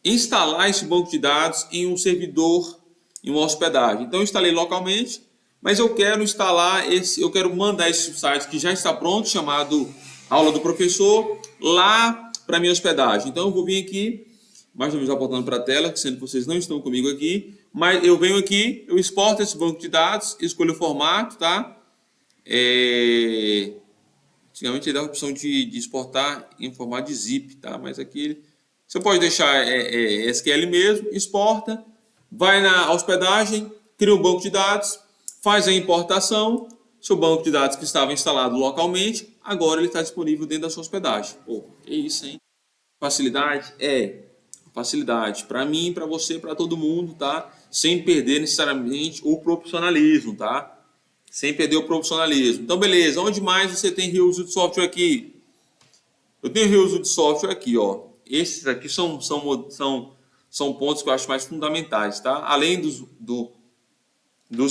A: instalar esse banco de dados em um servidor, em uma hospedagem. Então eu instalei localmente, mas eu quero instalar eu quero mandar esse site que já está pronto, chamado Aula do Professor, lá para minha hospedagem. Então eu vou vir aqui, mais uma vez apontando para a tela, sendo que vocês não estão comigo aqui, mas eu venho aqui, eu exporto esse banco de dados, escolho o formato, tá? Antigamente ele dá a opção de exportar em formato de zip, tá? Mas aqui você pode deixar SQL mesmo, exporta, vai na hospedagem, cria um banco de dados, faz a importação, seu banco de dados que estava instalado localmente, agora ele está disponível dentro da sua hospedagem. Pô, é isso, hein? Facilidade? Facilidade. Para mim, para você, para todo mundo, tá? Sem perder necessariamente o profissionalismo, tá? Sem perder o profissionalismo. Então, beleza. Onde mais você tem reuso de software aqui? Eu tenho reuso de software aqui, ó. Esses aqui são pontos que eu acho mais fundamentais, tá? Além dos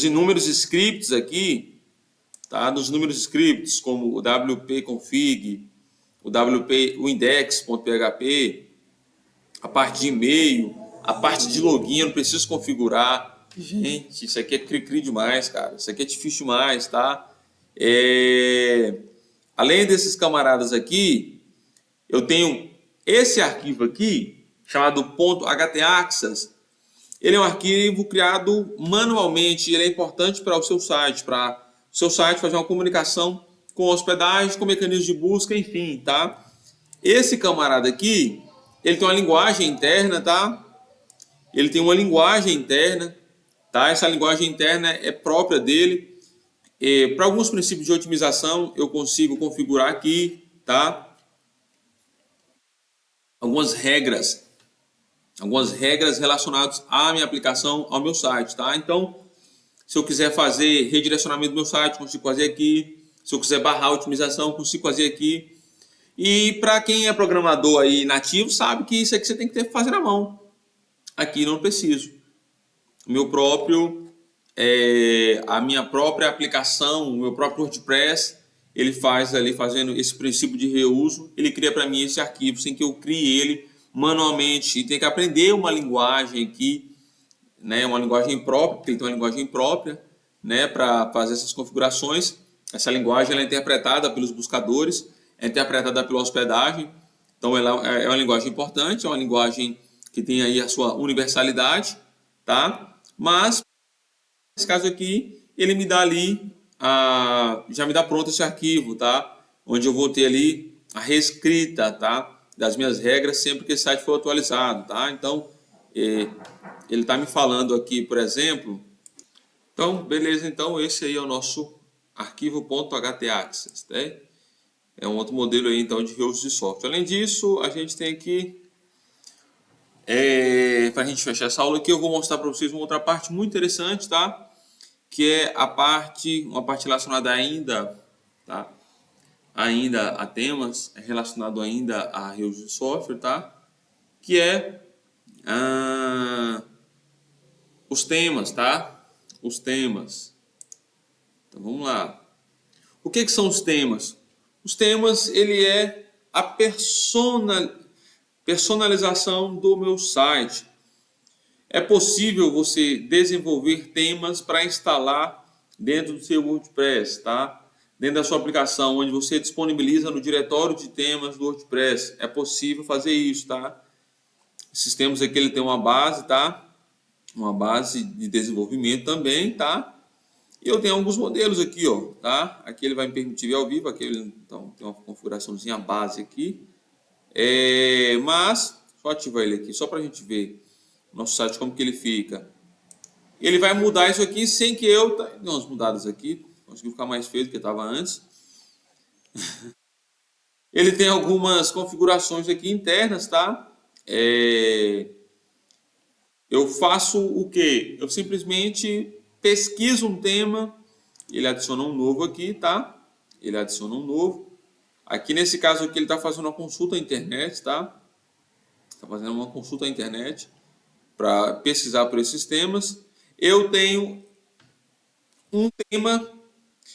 A: inúmeros scripts aqui, tá? Dos inúmeros scripts, como o wp-config, o index.php, a parte de e-mail, a parte de login, eu não preciso configurar. Gente, isso aqui é cri-cri demais, cara. Isso aqui é difícil demais, tá? Além desses camaradas aqui, eu tenho esse arquivo aqui, chamado .htaccess. Ele é um arquivo criado manualmente, ele é importante para o seu site fazer uma comunicação com hospedagem, com mecanismos de busca, enfim, tá? Esse camarada aqui, ele tem uma linguagem interna, tá? Ele tem uma linguagem interna, tá? Essa linguagem interna é própria dele. Para alguns princípios de otimização, eu consigo configurar aqui, tá? algumas regras relacionadas à minha aplicação, ao meu site, tá? Então, se eu quiser fazer redirecionamento do meu site, consigo fazer aqui. Se eu quiser barrar a otimização, consigo fazer aqui. E para quem é programador aí nativo, sabe que isso aqui você tem que ter que fazer na mão. Aqui não preciso. O meu próprio, a minha própria aplicação, o meu próprio WordPress, ele faz ali, fazendo esse princípio de reuso, ele cria para mim esse arquivo sem que eu crie ele manualmente. E tem que aprender uma linguagem aqui, né, uma linguagem própria, porque ele tem uma linguagem própria, né, para fazer essas configurações. Essa linguagem ela é interpretada pelos buscadores, é interpretada pela hospedagem, então ela é uma linguagem importante, é uma linguagem que tem aí a sua universalidade, tá? Mas nesse caso aqui, ele me dá ali, já me dá pronto esse arquivo, tá? Onde eu vou ter ali a reescrita, tá? Das minhas regras sempre que esse site for atualizado, tá? Então, ele está me falando aqui, por exemplo. Então, beleza, então esse aí é o nosso arquivo.htaccess, tá? É um outro modelo aí, então, de reuso de software. Além disso, a gente tem aqui, para a gente fechar essa aula aqui, eu vou mostrar para vocês uma outra parte muito interessante, tá? Que é uma parte relacionada ainda, tá? Ainda a temas, relacionado ainda a reuso de software, tá? Que é os temas, tá? Os temas. Então vamos lá. O que são os temas? Os temas, ele é a personalização do meu site. É possível você desenvolver temas para instalar dentro do seu WordPress, tá? Dentro da sua aplicação, onde você disponibiliza no diretório de temas do WordPress. É possível fazer isso, tá? Esses temas aqui, ele tem uma base, tá? Uma base de desenvolvimento também, tá? E eu tenho alguns modelos aqui, ó, tá? Aqui ele vai me permitir ver ao vivo, aqui ele, então tem uma configuraçãozinha base aqui. Mas, só ativar ele aqui, só para a gente ver o nosso site como que ele fica. Ele vai mudar isso aqui sem que eu... Deu umas mudadas aqui, conseguiu ficar mais feio do que estava antes. Ele tem algumas configurações aqui internas, tá? Eu faço o quê? Eu simplesmente pesquiso um tema, ele adiciona um novo aqui, tá? Ele adiciona um novo. Aqui nesse caso aqui ele está fazendo uma consulta à internet, tá? Está fazendo uma consulta à internet para pesquisar por esses temas. Eu tenho um tema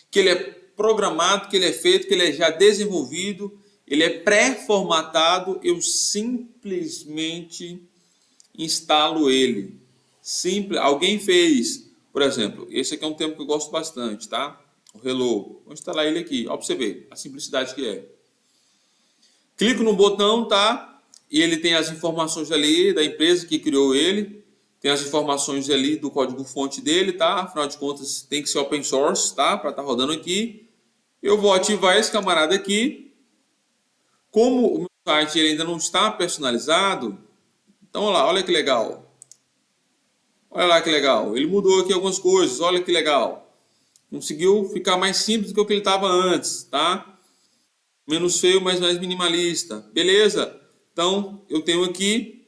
A: que ele é programado, que ele é feito, que ele é já desenvolvido, ele é pré-formatado, eu simplesmente instalo ele. Simples. Alguém fez, por exemplo, esse aqui é um tema que eu gosto bastante, tá? O Hello. Vou instalar ele aqui, ó, para você ver a simplicidade que é. Clico no botão, tá? E ele tem as informações ali da empresa que criou ele. Tem as informações ali do código-fonte dele, tá? Afinal de contas, tem que ser open source, tá? Para estar rodando aqui. Eu vou ativar esse camarada aqui. Como o meu site ele ainda não está personalizado, então olha lá, olha que legal. Olha lá que legal. Ele mudou aqui algumas coisas, olha que legal. Conseguiu ficar mais simples do que o que ele estava antes, tá? Menos feio, mas mais minimalista. Beleza? Então, eu tenho aqui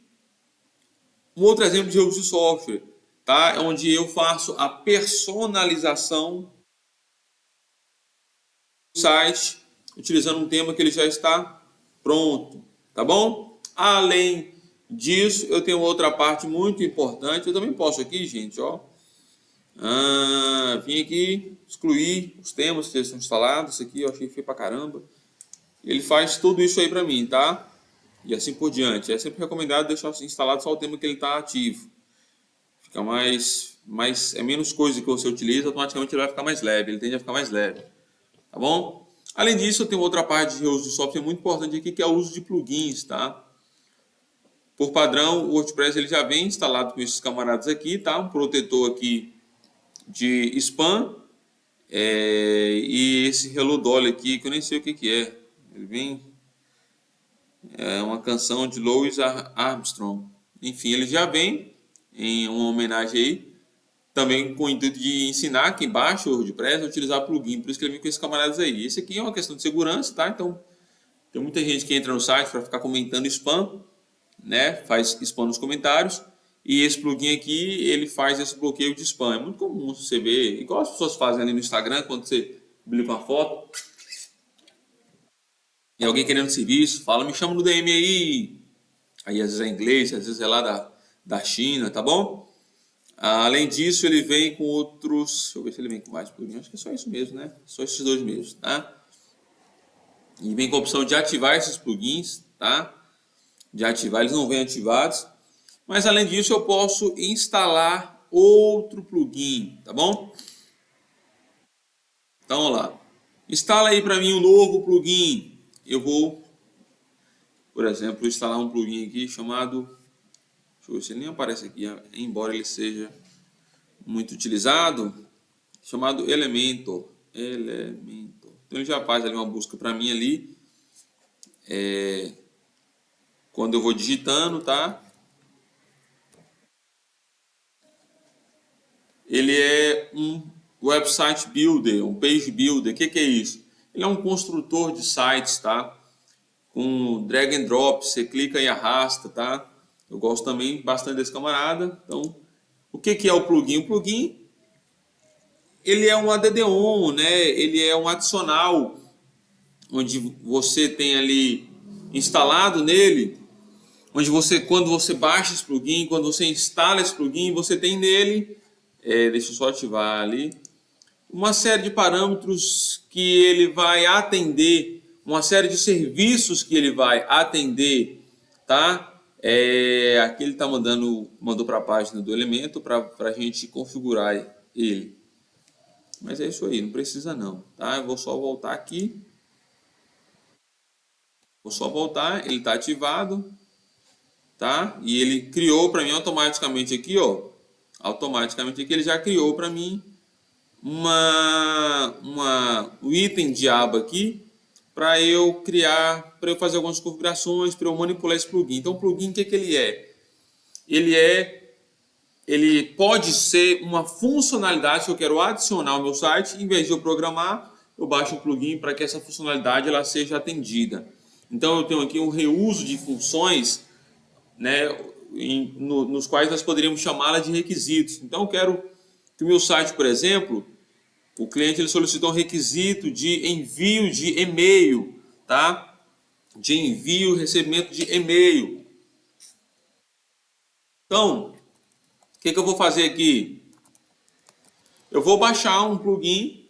A: um outro exemplo de reuso de software, tá? Onde eu faço a personalização do site utilizando um tema que ele já está pronto, tá bom? Além disso, eu tenho outra parte muito importante. Eu também posso aqui, gente, ó. Vim aqui excluir os temas que estão instalados. Isso aqui eu achei feio pra caramba. Ele faz tudo isso aí pra mim, tá? E assim por diante. É sempre recomendado deixar instalado só o tema que ele está ativo. Fica mais é menos coisa que você utiliza, automaticamente ele vai ficar mais leve. Ele tende a ficar mais leve, tá bom? Além disso, eu tenho outra parte de reuso de software muito importante aqui, que é o uso de plugins, tá? Por padrão, o WordPress ele já vem instalado com esses camaradas aqui, tá? Um protetor aqui de spam e esse Hello Dolly aqui, que eu nem sei o que é. Ele vem... É uma canção de Louis Armstrong. Enfim, ele já vem em uma homenagem aí, também com o intuito de ensinar quem baixa o WordPress a utilizar plugin. Por isso que ele vem com esses camaradas aí. Esse aqui é uma questão de segurança, tá? Então, tem muita gente que entra no site para ficar comentando spam. né, faz spam nos comentários, e esse plugin aqui, ele faz esse bloqueio de spam. É muito comum você ver, igual as pessoas fazem ali no Instagram, quando você publica uma foto, e alguém querendo serviço, fala, me chama no DM aí às vezes é inglês, às vezes é lá da China, tá bom? Além disso, ele vem com outros, deixa eu ver se ele vem com mais plugins, acho que é só isso mesmo, né? Só esses dois mesmo, tá? E vem com a opção de ativar esses plugins, tá? De ativar, eles não vêm ativados. Mas além disso, eu posso instalar outro plugin, tá bom? Então, vamos lá. Instala aí para mim um novo plugin. Eu vou, por exemplo, instalar um plugin aqui chamado... Deixa eu ver se ele nem aparece aqui, embora ele seja muito utilizado. Chamado Elementor. Elementor. Então ele já faz ali uma busca para mim ali. Quando eu vou digitando, tá? Ele é um website builder, um page builder. O que é isso? Ele é um construtor de sites, tá? Com drag and drop, você clica e arrasta, tá? Eu gosto também bastante desse camarada. Então, o que é o plugin? O plugin, ele é um add-on, né? Ele é um adicional, onde você tem ali instalado nele, onde você, quando você baixa esse plugin, quando você instala esse plugin, você tem nele, deixa eu só ativar ali, uma série de parâmetros que ele vai atender, uma série de serviços que ele vai atender, tá? Aqui ele mandou para a página do Elemento para a gente configurar ele. Mas é isso aí, não precisa não, tá? Eu vou só voltar aqui. Vou só voltar, ele está ativado, tá? E ele criou para mim automaticamente aqui, ó. Automaticamente aqui ele já criou para mim um item de aba aqui para eu criar, para eu fazer algumas configurações, para eu manipular esse plugin. Então o plugin, o que ele é? Ele pode ser uma funcionalidade que eu quero adicionar ao meu site. Em vez de eu programar, eu baixo um plugin para que essa funcionalidade ela seja atendida. Então eu tenho aqui um reuso de funções, né, nos quais nós poderíamos chamá-la de requisitos. Então eu quero que o meu site, por exemplo, o cliente ele solicitou um requisito de envio de e-mail, tá? De envio e recebimento de e-mail. Então, o que eu vou fazer aqui? Eu vou baixar um plugin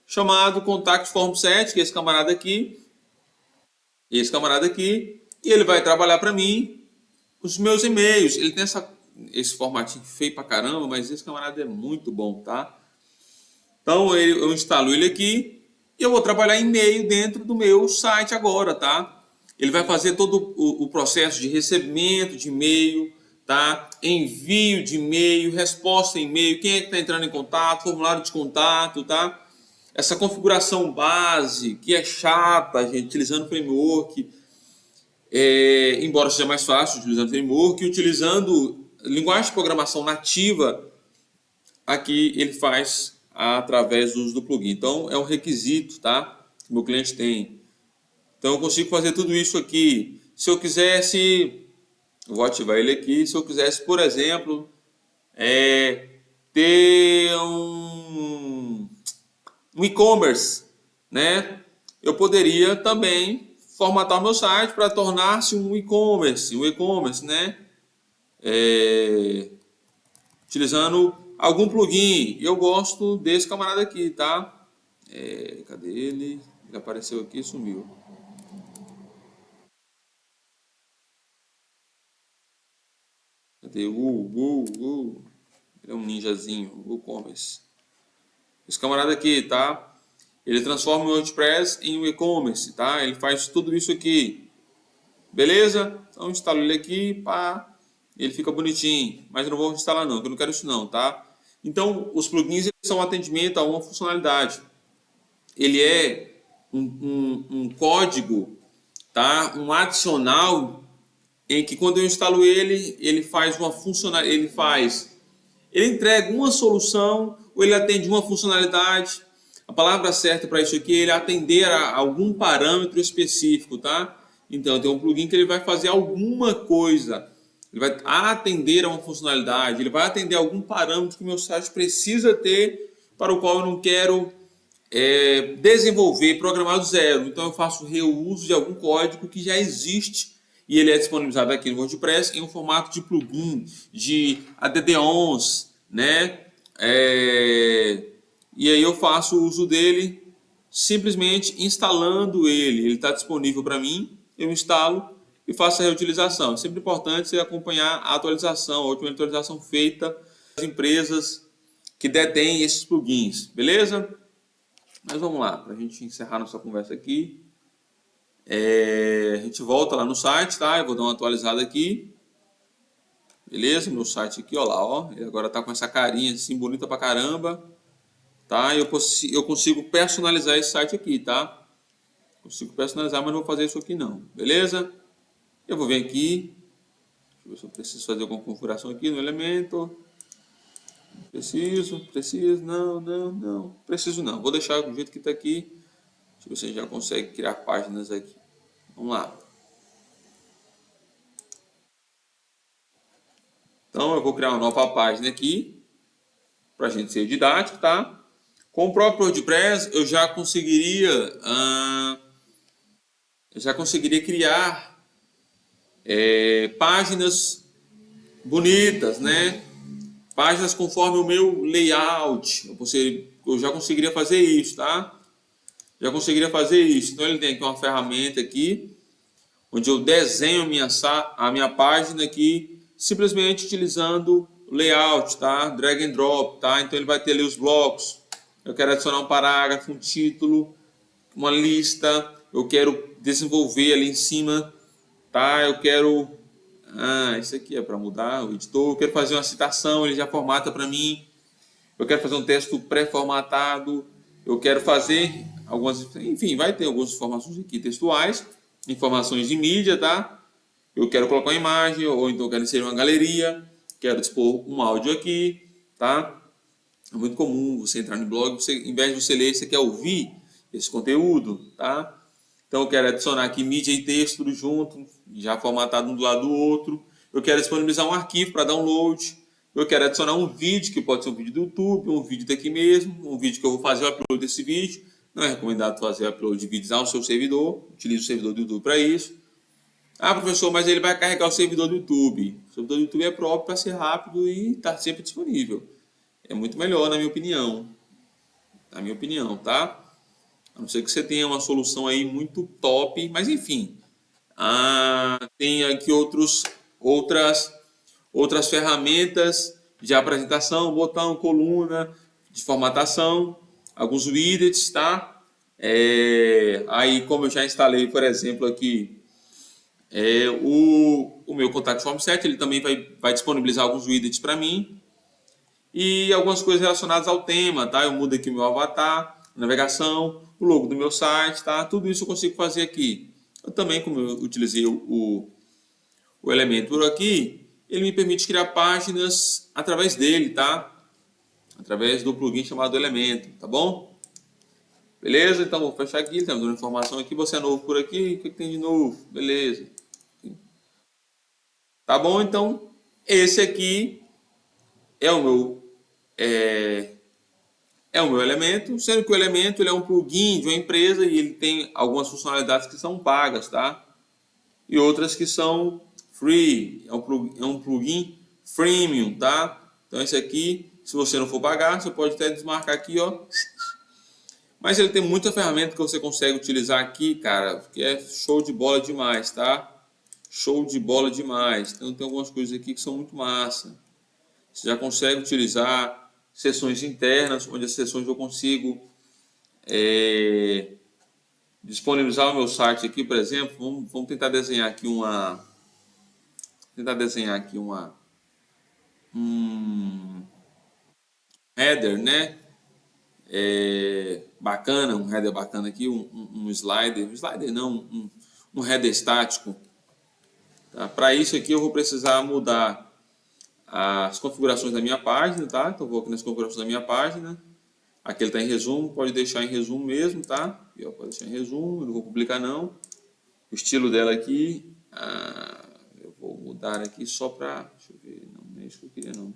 A: chamado Contact Form Set, que é esse camarada aqui. E ele vai trabalhar para mim os meus e-mails. Ele tem esse formatinho feio pra caramba, mas esse camarada é muito bom, tá? Então eu instalo ele aqui e eu vou trabalhar e-mail dentro do meu site agora, tá? Ele vai fazer todo o processo de recebimento de e-mail, tá? Envio de e-mail, resposta em e-mail, quem é que está entrando em contato, formulário de contato, tá? Essa configuração base, que é chata, gente, utilizando framework, embora seja mais fácil utilizando framework, utilizando linguagem de programação nativa, aqui ele faz através do uso do plugin. Então é um requisito, tá? Que o meu cliente tem. Então eu consigo fazer tudo isso aqui. Se eu quisesse, eu vou ativar ele aqui. Se eu quisesse, por exemplo, ter um e-commerce, né? Eu poderia também formatar o meu site para tornar-se um e-commerce, né? Utilizando algum plugin. Eu gosto desse camarada aqui, tá? Cadê ele? Ele apareceu aqui e sumiu. Cadê? Ele é um ninjazinho. WooCommerce. Esse camarada aqui, tá? Ele transforma o WordPress em um e-commerce, tá? Ele faz tudo isso aqui. Beleza? Então instalo ele aqui, pá. Ele fica bonitinho. Mas eu não vou instalar não, porque eu não quero isso não, tá? Então, os plugins são um atendimento a uma funcionalidade. Ele é um código, tá? Um adicional em que quando eu instalo ele faz uma funcionalidade, ele entrega uma solução ou ele atende uma funcionalidade. A palavra certa para isso aqui é ele atender a algum parâmetro específico, tá? Então, tem um plugin que ele vai fazer alguma coisa, ele vai atender a uma funcionalidade, ele vai atender a algum parâmetro que o meu site precisa ter, para o qual eu não quero desenvolver, programar do zero. Então, eu faço reuso de algum código que já existe e ele é disponibilizado aqui no WordPress em um formato de plugin, de add-ons, né? E aí eu faço o uso dele simplesmente instalando ele. Ele está disponível para mim, eu instalo e faço a reutilização. É sempre importante você acompanhar a atualização, a última atualização feita das empresas que detêm esses plugins, beleza? Mas vamos lá, para a gente encerrar nossa conversa aqui. A gente volta lá no site, tá? Eu vou dar uma atualizada aqui. Beleza? Meu site aqui, ó lá, ó. Ele agora tá com essa carinha assim, bonita pra caramba. Tá? Eu consigo personalizar esse site aqui, tá? Consigo personalizar, mas não vou fazer isso aqui não. Beleza? Eu vou vir aqui. Deixa eu ver se eu preciso fazer alguma configuração aqui no elemento. Preciso, não. Preciso não. Vou deixar do jeito que tá aqui. Deixa eu ver se a gente já consegue criar páginas aqui. Vamos lá. Então eu vou criar uma nova página aqui, para a gente ser didático, tá? Com o próprio WordPress eu já conseguiria criar páginas bonitas, né? Páginas conforme o meu layout. Eu já conseguiria fazer isso, tá? Já conseguiria fazer isso. Então ele tem aqui uma ferramenta aqui, onde eu desenho a minha página aqui, simplesmente utilizando o layout, tá? Drag and drop, tá? Então ele vai ter ali os blocos. Eu quero adicionar um parágrafo, um título, uma lista. Eu quero desenvolver ali em cima, tá? Eu quero... isso aqui é para mudar o editor. Eu quero fazer uma citação, ele já formata para mim. Eu quero fazer um texto pré-formatado. Eu quero fazer algumas... Enfim, vai ter algumas informações aqui textuais. Informações de mídia, tá? Eu quero colocar uma imagem, ou então eu quero inserir uma galeria. Quero dispor um áudio aqui, tá? É muito comum você entrar no blog, em vez de você ler, você quer ouvir esse conteúdo, tá? Então eu quero adicionar aqui mídia e texto tudo junto, já formatado um do lado do outro. Eu quero disponibilizar um arquivo para download. Eu quero adicionar um vídeo, que pode ser um vídeo do YouTube, um vídeo daqui mesmo, um vídeo que eu vou fazer o upload desse vídeo. Não é recomendado fazer upload de vídeos ao seu servidor, utilize o servidor do YouTube para isso. Ah, professor, mas ele vai carregar o servidor do YouTube. O servidor do YouTube é próprio para ser rápido e estar sempre disponível. É muito melhor, na minha opinião. Na minha opinião, tá? A não ser que você tenha uma solução aí muito top, mas enfim. Tem aqui outras ferramentas de apresentação, botão, coluna, de formatação, alguns widgets, tá? Aí, como eu já instalei, por exemplo, aqui, o meu Contact Form 7, ele também vai disponibilizar alguns widgets para mim. E algumas coisas relacionadas ao tema, tá? Eu mudo aqui o meu avatar, navegação, o logo do meu site, tá? Tudo isso eu consigo fazer aqui. Eu também, como eu utilizei o Elementor aqui, ele me permite criar páginas através dele, tá? Através do plugin chamado Elementor, tá bom? Beleza? Então vou fechar aqui, estamos dando informação aqui. Você é novo por aqui, o que tem de novo? Beleza. Tá bom? Então, esse aqui é o meu elemento, sendo que o elemento ele é um plugin de uma empresa e ele tem algumas funcionalidades que são pagas, tá? E outras que são free, é um plugin freemium, tá? Então esse aqui, se você não for pagar, você pode até desmarcar aqui, ó. Mas ele tem muita ferramenta que você consegue utilizar aqui, cara, que é show de bola demais, tá? Show de bola demais. Então tem algumas coisas aqui que são muito massa. Você já consegue utilizar sessões internas, onde as sessões eu consigo disponibilizar o meu site aqui, por exemplo. Vamos tentar desenhar aqui um header, né? Bacana, um header bacana aqui, um slider não, um header estático. Tá? Para isso aqui eu vou precisar mudar as configurações da minha página, tá? Então vou aqui nas configurações da minha página. Aqui ele está em resumo, pode deixar em resumo mesmo, tá? Pode deixar em resumo, eu não vou publicar não. O estilo dela aqui, eu vou mudar aqui só para, deixa eu ver, não é isso que eu queria não.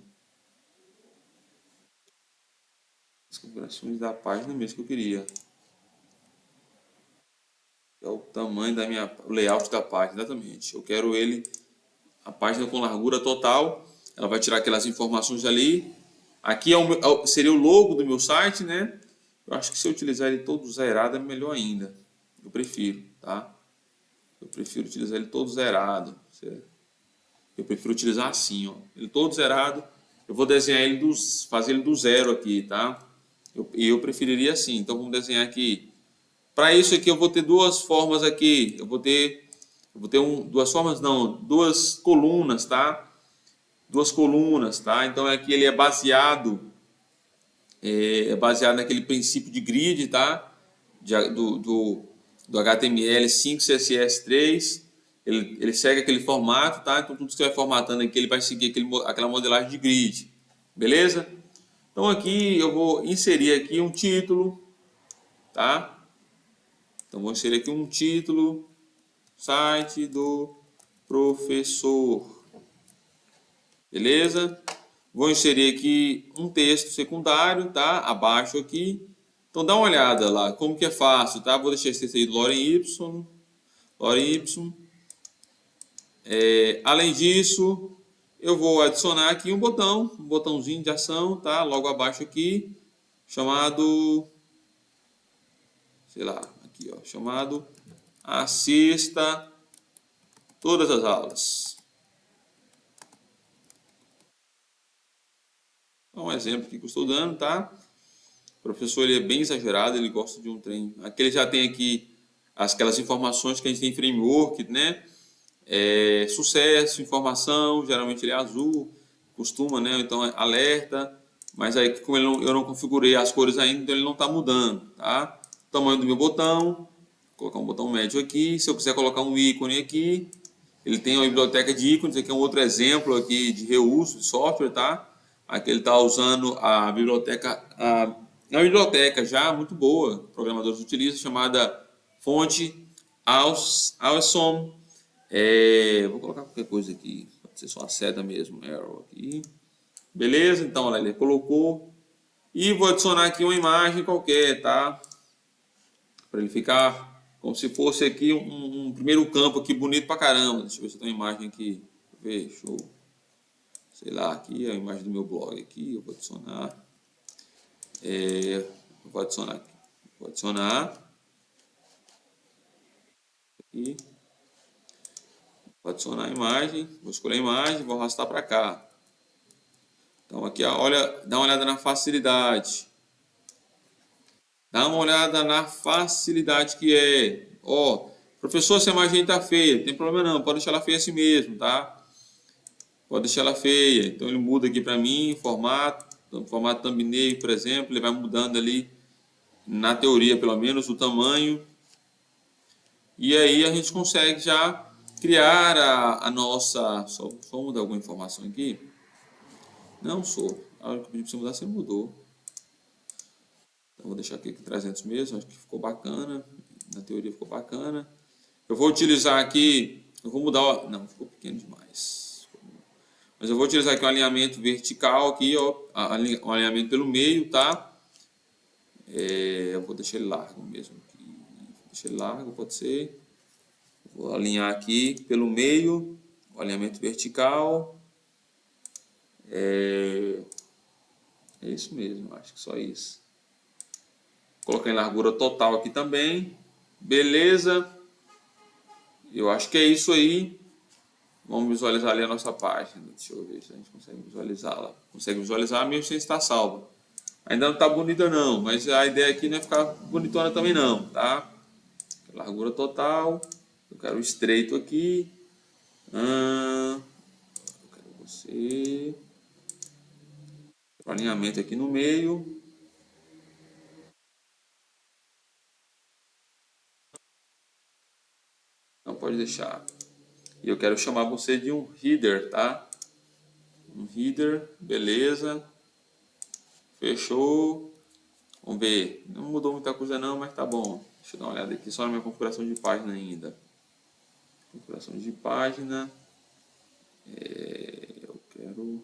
A: As configurações da página mesmo que eu queria. É o tamanho da minha, o layout da página, exatamente. Eu quero ele, a página com largura total. Ela vai tirar aquelas informações ali. Aqui seria o logo do meu site, né? Eu acho que se eu utilizar ele todo zerado é melhor ainda. Eu prefiro, tá? Eu prefiro utilizar ele todo zerado. Eu prefiro utilizar assim, ó. Ele todo zerado. Eu vou desenhar ele fazer ele do zero aqui, tá? Eu preferiria assim. Então vamos desenhar aqui. Para isso aqui eu vou ter duas formas aqui. Duas formas não, duas colunas, tá? Duas colunas, tá? Então aqui ele é baseado naquele princípio de grid, tá? Do HTML5 CSS3. Ele segue aquele formato, tá? Então tudo que você vai formatando aqui ele vai seguir aquela modelagem de grid, beleza? Então aqui eu vou inserir aqui um título, tá? Então vou inserir aqui um título, site do professor, beleza? Vou inserir aqui um texto secundário, tá? Abaixo aqui. Então dá uma olhada lá, como que é fácil, tá? Vou deixar esse texto aí do Lorem Y. Lorem Y. Além disso, eu vou adicionar aqui um botãozinho de ação, tá? Logo abaixo aqui, chamado, sei lá, aqui ó, chamado assista todas as aulas. É um exemplo que eu estou dando, tá? O professor ele é bem exagerado, ele gosta de um trem. Aqui ele já tem aqui aquelas informações que a gente tem em framework, né? Sucesso, informação, geralmente ele é azul, costuma, né? Então é alerta, mas aí como eu não configurei as cores ainda, então ele não está mudando, tá? O tamanho do meu botão, vou colocar um botão médio aqui. Se eu quiser colocar um ícone aqui, ele tem uma biblioteca de ícones, aqui é um outro exemplo aqui de reuso de software, tá? Aqui ele está usando a biblioteca, uma biblioteca já muito boa, programadores utilizam, chamada fonte Awesome. Vou colocar qualquer coisa aqui, pode ser só a seta mesmo, arrow aqui. Beleza, então olha, ele colocou. E vou adicionar aqui uma imagem qualquer, tá? Para ele ficar como se fosse aqui um primeiro campo aqui bonito pra caramba. Deixa eu ver se eu tenho uma imagem aqui. Deixa eu ver, show. Sei lá, aqui a imagem do meu blog aqui, eu vou adicionar. Vou adicionar aqui. Vou adicionar. Aqui. Vou adicionar a imagem. Vou escolher a imagem, vou arrastar para cá. Então aqui, olha, dá uma olhada na facilidade. Dá uma olhada na facilidade que é. Ó, professor, se a imagem tá feia, não tem problema não, pode deixar ela feia assim mesmo, tá? Pode deixar ela feia. Então ele muda aqui para mim, formato thumbnail, por exemplo, ele vai mudando ali, na teoria pelo menos, o tamanho. E aí a gente consegue já criar a nossa... Só mudar alguma informação aqui. Não sou. A hora que eu pedi para você mudar, você mudou. Então vou deixar aqui 300 mesmo, acho que ficou bacana. Na teoria ficou bacana. Eu vou utilizar aqui... Eu vou mudar... Não, ficou pequeno demais. Mas eu vou utilizar aqui um alinhamento vertical aqui, ó, um alinhamento pelo meio, tá? Eu vou deixar ele largo mesmo aqui. Deixa ele largo, pode ser. Vou alinhar aqui pelo meio, o alinhamento vertical. É isso mesmo, acho que só isso. Colocar em largura total aqui também. Beleza. Eu acho que é isso aí. Vamos visualizar ali a nossa página. Deixa eu ver se a gente consegue visualizá-la. Consegue visualizar mesmo sem estar salva. Ainda não está bonita não, mas a ideia aqui não é ficar bonitona também não, tá? Largura total. Eu quero estreito aqui. Eu quero você. O alinhamento aqui no meio. Não pode deixar. E eu quero chamar você de um header, tá? Um header, beleza. Fechou. Vamos ver. Não mudou muita coisa não, mas tá bom. Deixa eu dar uma olhada aqui só na minha configuração de página ainda. configuração de página. Eu quero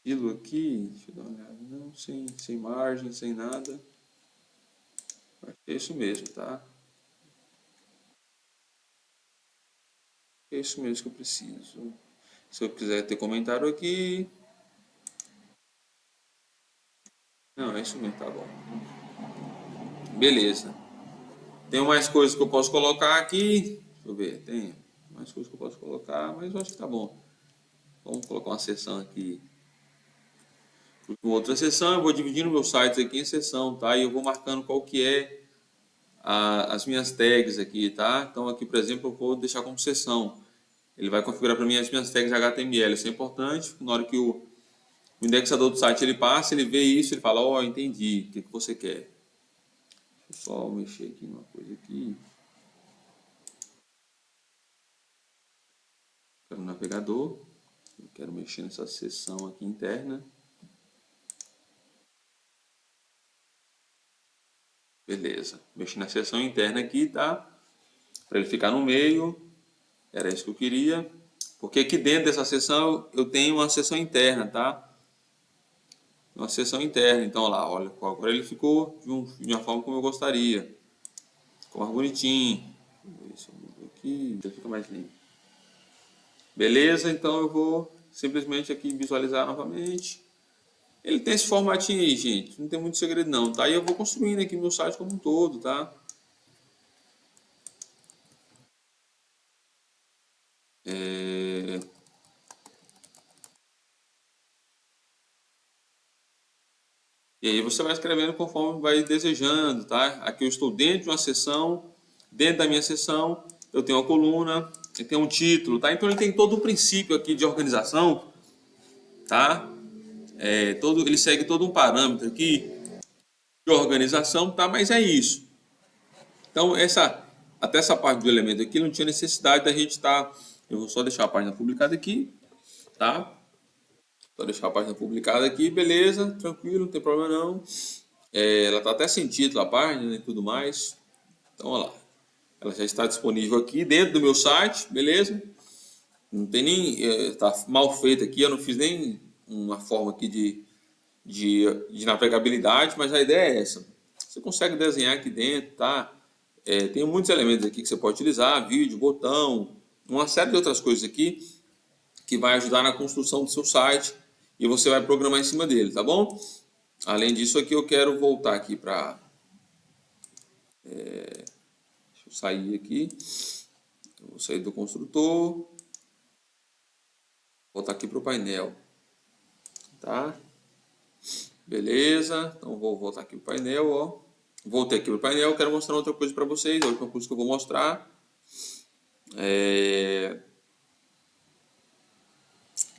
A: estilo aqui, deixa eu dar uma olhada, não, sem margem, sem nada. Acho que é isso mesmo, tá? É isso mesmo que eu preciso. Se eu quiser ter comentário aqui. Não, é isso mesmo, tá bom. Beleza. Tem mais coisas que eu posso colocar aqui. Deixa eu ver, tem mais coisas que eu posso colocar, mas eu acho que tá bom. Vamos colocar uma seção aqui. Outra seção, eu vou dividindo meu site aqui em seção, tá? E eu vou marcando qual que é as minhas tags aqui, tá? Então aqui, por exemplo, eu vou deixar como seção. Ele vai configurar para mim as minhas tags HTML. Isso é importante. Na hora que o indexador do site ele passa, ele vê isso, ele fala, ó, entendi, o que você quer? Deixa eu só mexer aqui numa coisa aqui. Quero um navegador. Eu quero mexer nessa seção aqui interna. Beleza. Mexi na seção interna aqui, tá? Para ele ficar no meio. Era isso que eu queria. Porque aqui dentro dessa seção eu tenho uma seção interna, tá? Uma seção interna. Então, lá, olha, agora ele ficou de uma forma como eu gostaria. Ficou mais bonitinho. Deixa eu ver se eu mudo aqui. Já fica mais limpo. Beleza, então eu vou simplesmente aqui visualizar novamente. Ele tem esse formatinho aí, gente. Não tem muito segredo não, tá? E eu vou construindo aqui meu site como um todo, tá? E aí você vai escrevendo conforme vai desejando, tá? Aqui eu estou dentro de uma seção. Dentro da minha seção eu tenho uma coluna, eu tenho um título, tá? Então ele tem todo o princípio aqui de organização, tá? Ele segue todo um parâmetro aqui de organização, tá? Mas é isso. Então até essa parte do elemento aqui não tinha necessidade da gente estar. Eu vou só deixar a página publicada aqui, tá? Só deixar a página publicada aqui, beleza, tranquilo, não tem problema não. Ela está até sem título a página e tudo mais. Então, olha lá. Ela já está disponível aqui dentro do meu site, beleza? Não tem nem. Está mal feita aqui, eu não fiz nem uma forma aqui de navegabilidade, mas a ideia é essa. Você consegue desenhar aqui dentro, tá? Tem muitos elementos aqui que você pode utilizar, vídeo, botão, uma série de outras coisas aqui que vai ajudar na construção do seu site e você vai programar em cima dele, tá bom? Além disso aqui eu quero voltar aqui para deixa eu sair aqui. Eu vou sair do construtor, voltar aqui para o painel, tá? Beleza, então vou voltar aqui para o painel, ó. Voltei aqui para o painel, quero mostrar outra coisa para vocês. A última coisa que eu vou mostrar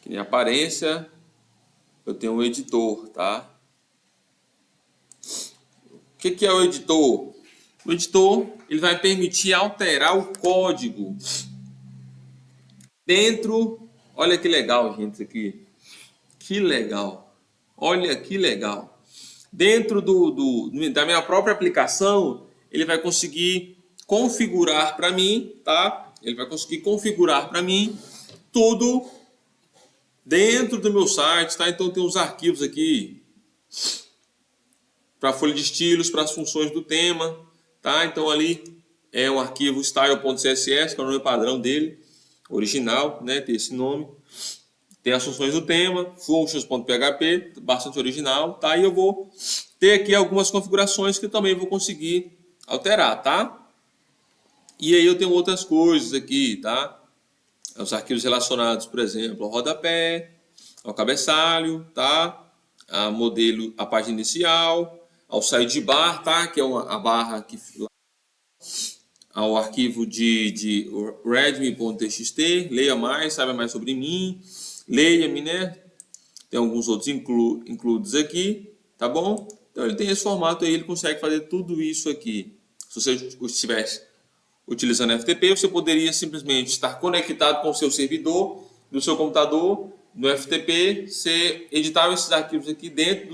A: que nem aparência, eu tenho um editor, tá? O que é o editor? O editor ele vai permitir alterar o código dentro. Olha que legal, gente, isso aqui. Que legal. Olha que legal. Dentro da minha própria aplicação, ele vai conseguir configurar para mim, tá? Ele vai conseguir configurar para mim tudo dentro do meu site, tá? Então tem os arquivos aqui para a folha de estilos, para as funções do tema, tá? Então ali é um arquivo style.css, que é o nome padrão dele, original, né? Tem esse nome. Tem as funções do tema, functions.php, bastante original, tá? E eu vou ter aqui algumas configurações que eu também vou conseguir alterar, tá? E aí eu tenho outras coisas aqui, tá? Os arquivos relacionados, por exemplo, ao rodapé, ao cabeçalho, tá? A modelo, a página inicial, ao sidebar, tá? Que é a barra que ao arquivo de readme.txt, leia mais, saiba mais sobre mim, leia-me, né? Tem alguns outros includes aqui, tá bom? Então ele tem esse formato aí, ele consegue fazer tudo isso aqui. Se você estivesse utilizando FTP, você poderia simplesmente estar conectado com o seu servidor, no seu computador, no FTP, você editava esses arquivos aqui dentro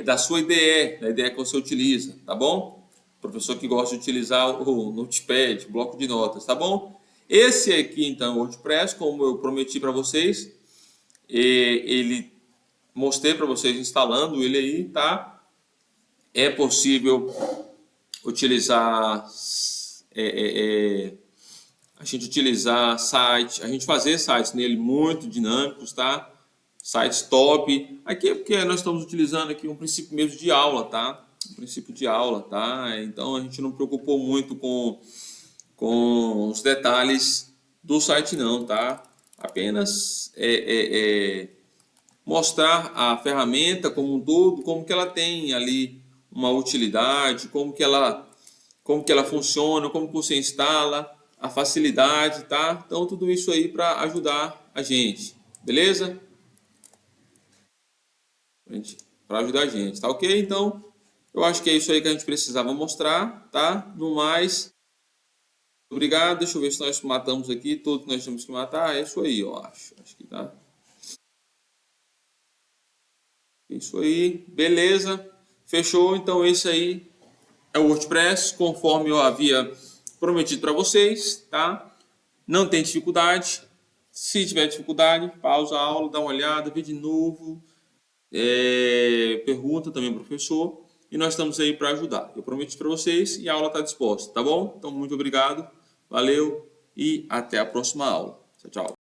A: da sua IDE, da IDE que você utiliza, tá bom? professor que gosta de utilizar o Notepad, bloco de notas, tá bom? Esse aqui, então, é o WordPress, como eu prometi para vocês, ele mostrei para vocês instalando ele aí, tá? É possível utilizar, a gente utilizar site, a gente fazer sites nele muito dinâmicos, tá? Sites top. Aqui é porque nós estamos utilizando aqui um princípio mesmo de aula, tá? Um princípio de aula, tá? Então a gente não preocupou muito com os detalhes do site não, tá? Apenas mostrar a ferramenta como um todo, como que ela tem ali uma utilidade, como que ela funciona, como que você instala, a facilidade, tá? Então tudo isso aí para ajudar a gente, beleza? Para ajudar a gente, tá ok? Então eu acho que é isso aí que a gente precisava mostrar, tá? No mais, obrigado. Deixa eu ver se nós matamos aqui tudo que nós temos que matar. É isso aí, eu acho. Acho que tá. Isso aí, beleza. Fechou. Então esse aí é o WordPress, conforme eu havia prometido para vocês, tá? Não tem dificuldade. Se tiver dificuldade, pausa a aula, dá uma olhada, vê de novo, pergunta também ao professor. E nós estamos aí para ajudar. Eu prometi para vocês e a aula está disposta, tá bom? Então, muito obrigado, valeu e até a próxima aula. Tchau, tchau.